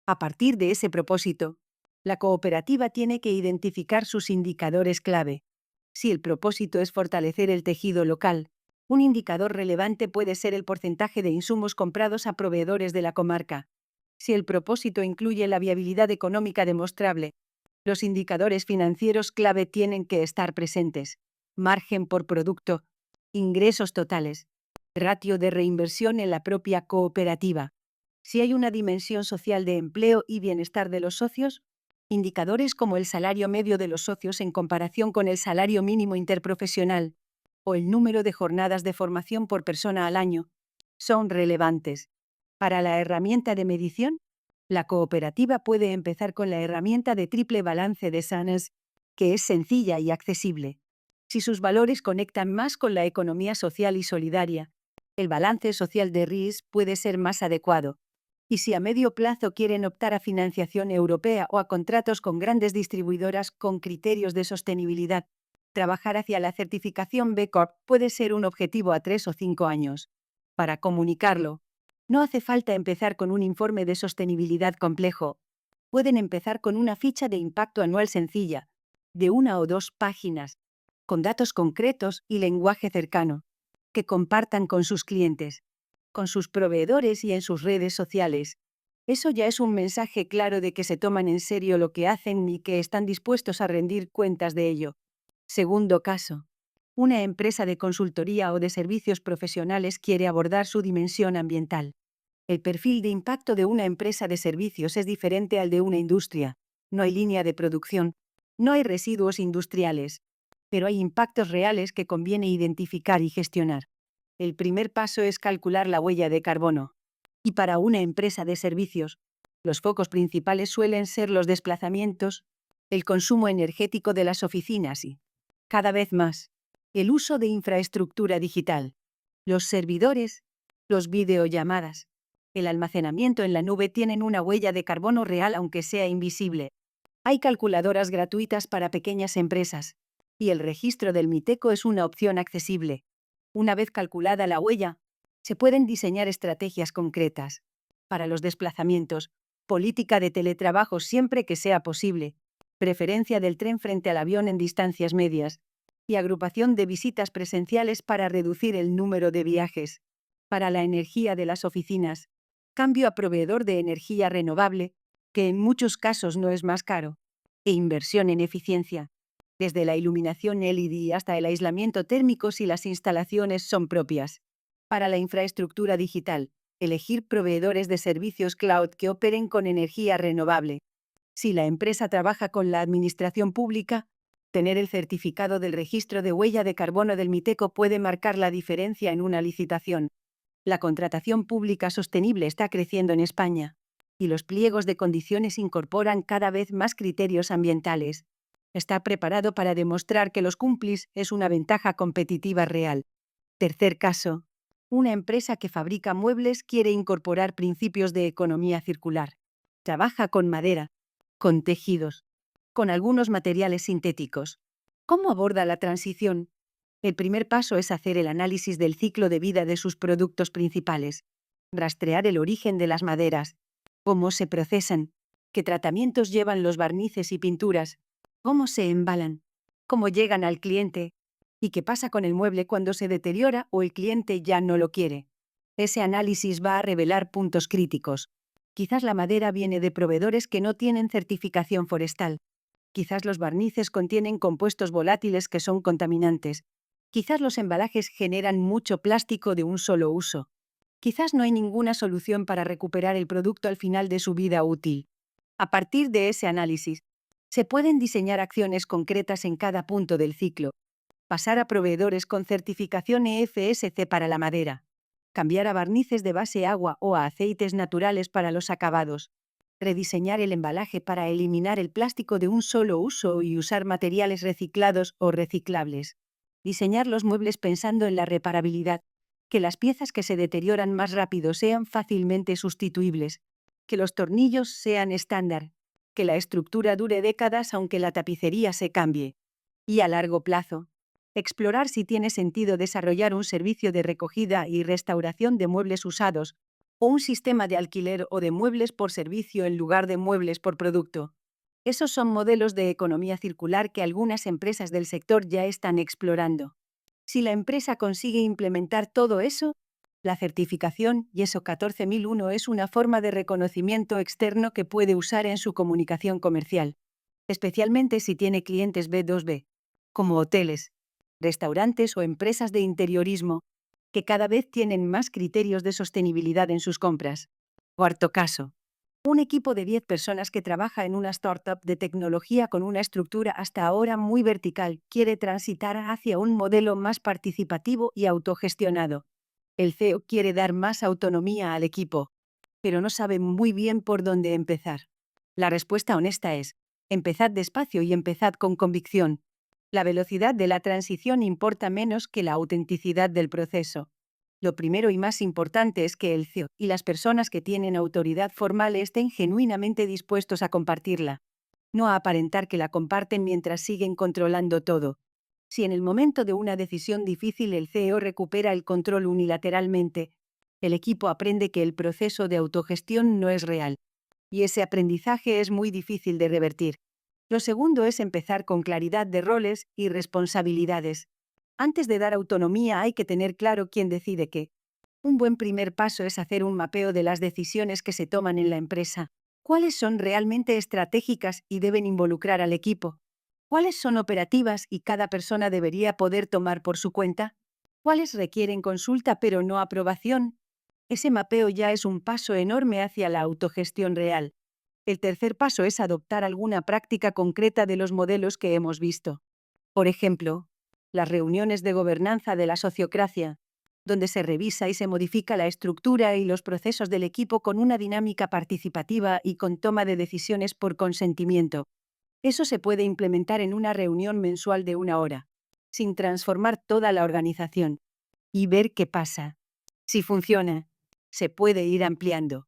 A partir de ese propósito, la cooperativa tiene que identificar sus indicadores clave. Si el propósito es fortalecer el tejido local, un indicador relevante puede ser el porcentaje de insumos comprados a proveedores de la comarca. Si el propósito incluye la viabilidad económica demostrable, los indicadores financieros clave tienen que estar presentes. Margen por producto, ingresos totales, ratio de reinversión en la propia cooperativa. Si hay una dimensión social de empleo y bienestar de los socios, indicadores como el salario medio de los socios en comparación con el salario mínimo interprofesional o el número de jornadas de formación por persona al año son relevantes. Para la herramienta de medición, la cooperativa puede empezar con la herramienta de triple balance de Sanes, que es sencilla y accesible. Si sus valores conectan más con la economía social y solidaria, el balance social de RIS puede ser más adecuado. Y si a medio plazo quieren optar a financiación europea o a contratos con grandes distribuidoras con criterios de sostenibilidad, trabajar hacia la certificación B Corp puede ser un objetivo a 3 o 5 años. Para comunicarlo, no hace falta empezar con un informe de sostenibilidad complejo. Pueden empezar con una ficha de impacto anual sencilla, de 1 o 2 páginas, con datos concretos y lenguaje cercano, que compartan con sus clientes, con sus proveedores y en sus redes sociales. Eso ya es un mensaje claro de que se toman en serio lo que hacen y que están dispuestos a rendir cuentas de ello. Segundo caso. Una empresa de consultoría o de servicios profesionales quiere abordar su dimensión ambiental. El perfil de impacto de una empresa de servicios es diferente al de una industria. No hay línea de producción, no hay residuos industriales, pero hay impactos reales que conviene identificar y gestionar. El primer paso es calcular la huella de carbono. Y para una empresa de servicios, los focos principales suelen ser los desplazamientos, el consumo energético de las oficinas y, cada vez más, el uso de infraestructura digital. Los servidores, los videollamadas, el almacenamiento en la nube tienen una huella de carbono real aunque sea invisible. Hay calculadoras gratuitas para pequeñas empresas, y el registro del MITECO es una opción accesible. Una vez calculada la huella, se pueden diseñar estrategias concretas. Para los desplazamientos, política de teletrabajo siempre que sea posible, preferencia del tren frente al avión en distancias medias, y agrupación de visitas presenciales para reducir el número de viajes. Para la energía de las oficinas, cambio a proveedor de energía renovable, que en muchos casos no es más caro, e inversión en eficiencia. desde la iluminación LED hasta el aislamiento térmico si las instalaciones son propias. Para la infraestructura digital, elegir proveedores de servicios cloud que operen con energía renovable. Si la empresa trabaja con la administración pública, tener el certificado del registro de huella de carbono del MITECO puede marcar la diferencia en una licitación. La contratación pública sostenible está creciendo en España, y los pliegos de condiciones incorporan cada vez más criterios ambientales. Estar preparado para demostrar que los cumplís es una ventaja competitiva real. Tercer caso. Una empresa que fabrica muebles quiere incorporar principios de economía circular. Trabaja con madera, con tejidos, con algunos materiales sintéticos. ¿Cómo aborda la transición? El primer paso es hacer el análisis del ciclo de vida de sus productos principales. Rastrear el origen de las maderas. Cómo se procesan. ¿Qué tratamientos llevan los barnices y pinturas? ¿Cómo se embalan? ¿Cómo llegan al cliente? ¿Y qué pasa con el mueble cuando se deteriora o el cliente ya no lo quiere? Ese análisis va a revelar puntos críticos. Quizás la madera viene de proveedores que no tienen certificación forestal. Quizás los barnices contienen compuestos volátiles que son contaminantes. Quizás los embalajes generan mucho plástico de un solo uso. Quizás no hay ninguna solución para recuperar el producto al final de su vida útil. A partir de ese análisis, se pueden diseñar acciones concretas en cada punto del ciclo. Pasar a proveedores con certificación EFSC para la madera. Cambiar a barnices de base agua o a aceites naturales para los acabados. Rediseñar el embalaje para eliminar el plástico de un solo uso y usar materiales reciclados o reciclables. Diseñar los muebles pensando en la reparabilidad. Que las piezas que se deterioran más rápido sean fácilmente sustituibles. Que los tornillos sean estándar. Que la estructura dure décadas aunque la tapicería se cambie. Y a largo plazo, explorar si tiene sentido desarrollar un servicio de recogida y restauración de muebles usados, o un sistema de alquiler o de muebles por servicio en lugar de muebles por producto. Esos son modelos de economía circular que algunas empresas del sector ya están explorando. Si la empresa consigue implementar todo eso, la certificación ISO 14001 es una forma de reconocimiento externo que puede usar en su comunicación comercial, especialmente si tiene clientes B2B, como hoteles, restaurantes o empresas de interiorismo, que cada vez tienen más criterios de sostenibilidad en sus compras. Cuarto caso. Un equipo de 10 personas que trabaja en una startup de tecnología con una estructura hasta ahora muy vertical quiere transitar hacia un modelo más participativo y autogestionado. El CEO quiere dar más autonomía al equipo, pero no sabe muy bien por dónde empezar. La respuesta honesta es: empezad despacio y empezad con convicción. La velocidad de la transición importa menos que la autenticidad del proceso. Lo primero y más importante es que el CEO y las personas que tienen autoridad formal estén genuinamente dispuestos a compartirla. No a aparentar que la comparten mientras siguen controlando todo. Si en el momento de una decisión difícil el CEO recupera el control unilateralmente, el equipo aprende que el proceso de autogestión no es real. Y ese aprendizaje es muy difícil de revertir. Lo segundo es empezar con claridad de roles y responsabilidades. Antes de dar autonomía hay que tener claro quién decide qué. Un buen primer paso es hacer un mapeo de las decisiones que se toman en la empresa. ¿Cuáles son realmente estratégicas y deben involucrar al equipo? ¿Cuáles son operativas y cada persona debería poder tomar por su cuenta? ¿Cuáles requieren consulta pero no aprobación? Ese mapeo ya es un paso enorme hacia la autogestión real. El tercer paso es adoptar alguna práctica concreta de los modelos que hemos visto. Por ejemplo, las reuniones de gobernanza de la sociocracia, donde se revisa y se modifica la estructura y los procesos del equipo con una dinámica participativa y con toma de decisiones por consentimiento. Eso se puede implementar en una reunión mensual de 1 hora, sin transformar toda la organización, y ver qué pasa. Si funciona, se puede ir ampliando.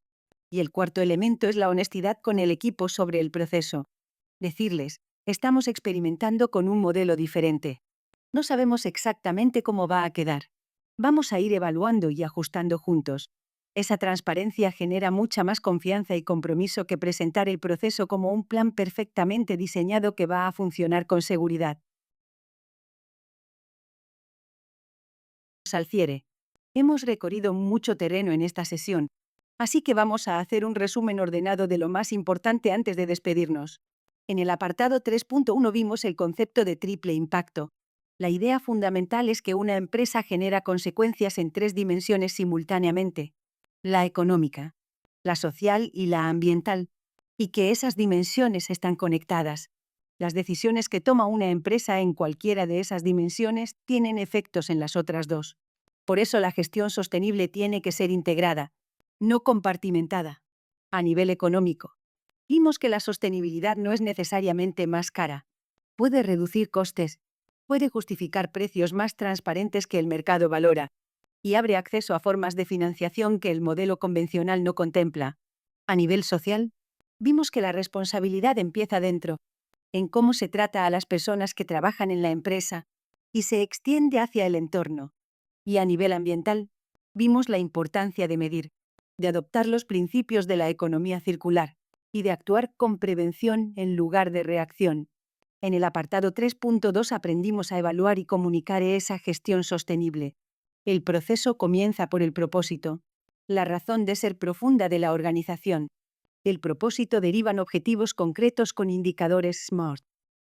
Y el cuarto elemento es la honestidad con el equipo sobre el proceso. Decirles: estamos experimentando con un modelo diferente. No sabemos exactamente cómo va a quedar. Vamos a ir evaluando y ajustando juntos. Esa transparencia genera mucha más confianza y compromiso que presentar el proceso como un plan perfectamente diseñado que va a funcionar con seguridad. Salciere. Hemos recorrido mucho terreno en esta sesión, así que vamos a hacer un resumen ordenado de lo más importante antes de despedirnos. En el apartado 3.1 vimos el concepto de triple impacto. La idea fundamental es que una empresa genera consecuencias en tres dimensiones simultáneamente: la económica, la social y la ambiental, y que esas dimensiones están conectadas. Las decisiones que toma una empresa en cualquiera de esas dimensiones tienen efectos en las otras dos. Por eso la gestión sostenible tiene que ser integrada, no compartimentada. A nivel económico, vimos que la sostenibilidad no es necesariamente más cara. Puede reducir costes, puede justificar precios más transparentes que el mercado valora, y abre acceso a formas de financiación que el modelo convencional no contempla. A nivel social, vimos que la responsabilidad empieza dentro, en cómo se trata a las personas que trabajan en la empresa, y se extiende hacia el entorno. Y a nivel ambiental, vimos la importancia de medir, de adoptar los principios de la economía circular y de actuar con prevención en lugar de reacción. En el apartado 3.2 aprendimos a evaluar y comunicar esa gestión sostenible. El proceso comienza por el propósito, la razón de ser profunda de la organización. Del propósito derivan objetivos concretos con indicadores SMART.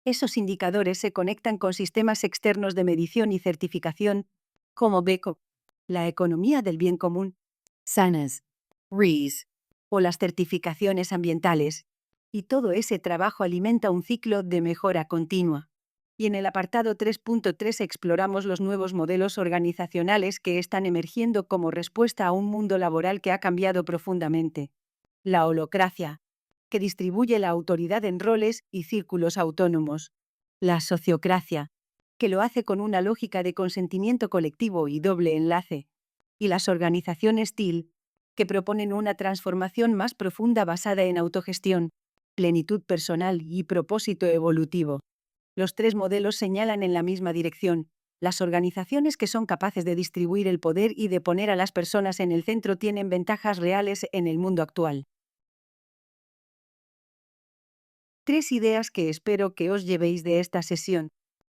Esos indicadores se conectan con sistemas externos de medición y certificación, como BECO, la economía del bien común, SANAS, REES, o las certificaciones ambientales. Y todo ese trabajo alimenta un ciclo de mejora continua. Y en el apartado 3.3 exploramos los nuevos modelos organizacionales que están emergiendo como respuesta a un mundo laboral que ha cambiado profundamente. La holocracia, que distribuye la autoridad en roles y círculos autónomos. La sociocracia, que lo hace con una lógica de consentimiento colectivo y doble enlace. Y las organizaciones TIL, que proponen una transformación más profunda basada en autogestión, plenitud personal y propósito evolutivo. Los tres modelos señalan en la misma dirección. Las organizaciones que son capaces de distribuir el poder y de poner a las personas en el centro tienen ventajas reales en el mundo actual. Tres ideas que espero que os llevéis de esta sesión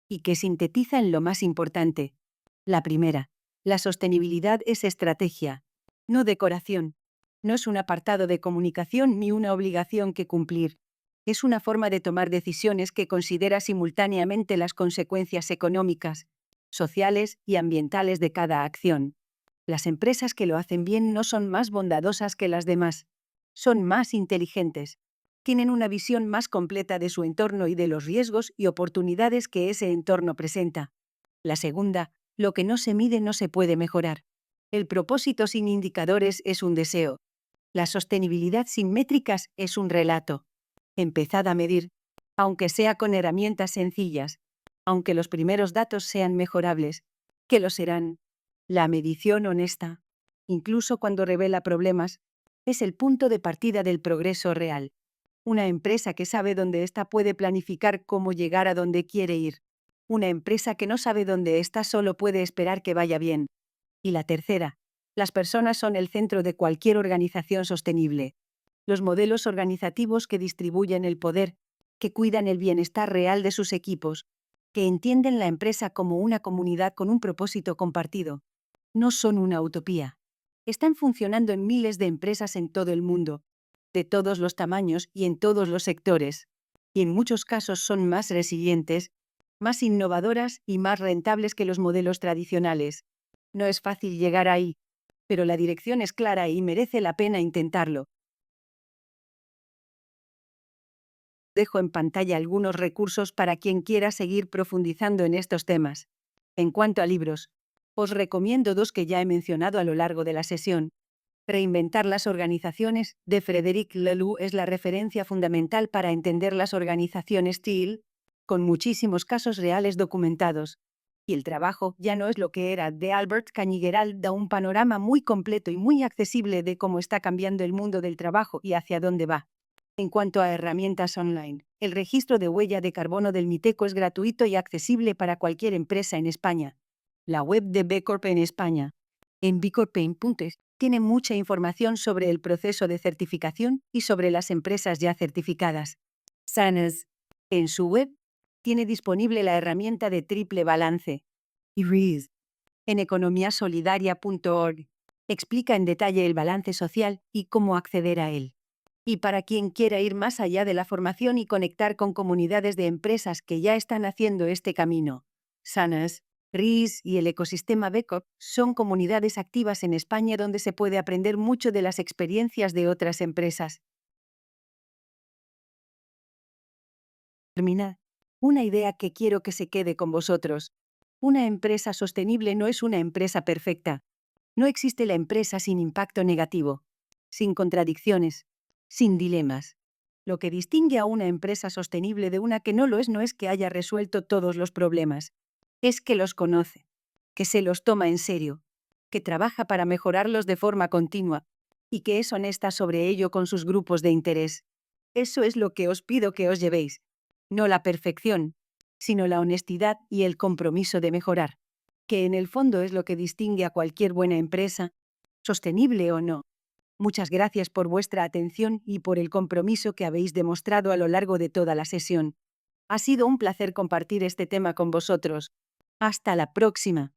y que sintetizan lo más importante. La primera, la sostenibilidad es estrategia, no decoración. No es un apartado de comunicación ni una obligación que cumplir. Es una forma de tomar decisiones que considera simultáneamente las consecuencias económicas, sociales y ambientales de cada acción. Las empresas que lo hacen bien no son más bondadosas que las demás. Son más inteligentes. Tienen una visión más completa de su entorno y de los riesgos y oportunidades que ese entorno presenta. La segunda, lo que no se mide no se puede mejorar. El propósito sin indicadores es un deseo. La sostenibilidad sin métricas es un relato. Empezad a medir, aunque sea con herramientas sencillas, aunque los primeros datos sean mejorables, que lo serán. La medición honesta, incluso cuando revela problemas, es el punto de partida del progreso real. Una empresa que sabe dónde está puede planificar cómo llegar a donde quiere ir. Una empresa que no sabe dónde está solo puede esperar que vaya bien. Y la tercera, las personas son el centro de cualquier organización sostenible. Los modelos organizativos que distribuyen el poder, que cuidan el bienestar real de sus equipos, que entienden la empresa como una comunidad con un propósito compartido, no son una utopía. Están funcionando en miles de empresas en todo el mundo, de todos los tamaños y en todos los sectores. Y en muchos casos son más resilientes, más innovadoras y más rentables que los modelos tradicionales. No es fácil llegar ahí, pero la dirección es clara y merece la pena intentarlo. Dejo en pantalla algunos recursos para quien quiera seguir profundizando en estos temas. En cuanto a libros, os recomiendo dos que ya he mencionado a lo largo de la sesión. Reinventar las organizaciones, de Frederic Laloux, es la referencia fundamental para entender las organizaciones TIL, con muchísimos casos reales documentados. Y El trabajo ya no es lo que era, de Albert Cañigueral, da un panorama muy completo y muy accesible de cómo está cambiando el mundo del trabajo y hacia dónde va. En cuanto a herramientas online, el registro de huella de carbono del Miteco es gratuito y accesible para cualquier empresa en España. La web de B Corp en España, en bcorp.es, tiene mucha información sobre el proceso de certificación y sobre las empresas ya certificadas. SANAS, en su web, tiene disponible la herramienta de triple balance. Y REES, en economiasolidaria.org, explica en detalle el balance social y cómo acceder a él. Y para quien quiera ir más allá de la formación y conectar con comunidades de empresas que ya están haciendo este camino. Sanas, RIS y el ecosistema BECOP son comunidades activas en España donde se puede aprender mucho de las experiencias de otras empresas. Termina. Una idea que quiero que se quede con vosotros. Una empresa sostenible no es una empresa perfecta. No existe la empresa sin impacto negativo, sin contradicciones, sin dilemas. Lo que distingue a una empresa sostenible de una que no lo es no es que haya resuelto todos los problemas, es que los conoce, que se los toma en serio, que trabaja para mejorarlos de forma continua y que es honesta sobre ello con sus grupos de interés. Eso es lo que os pido que os llevéis. No la perfección, sino la honestidad y el compromiso de mejorar, que en el fondo es lo que distingue a cualquier buena empresa, sostenible o no. Muchas gracias por vuestra atención y por el compromiso que habéis demostrado a lo largo de toda la sesión. Ha sido un placer compartir este tema con vosotros. Hasta la próxima.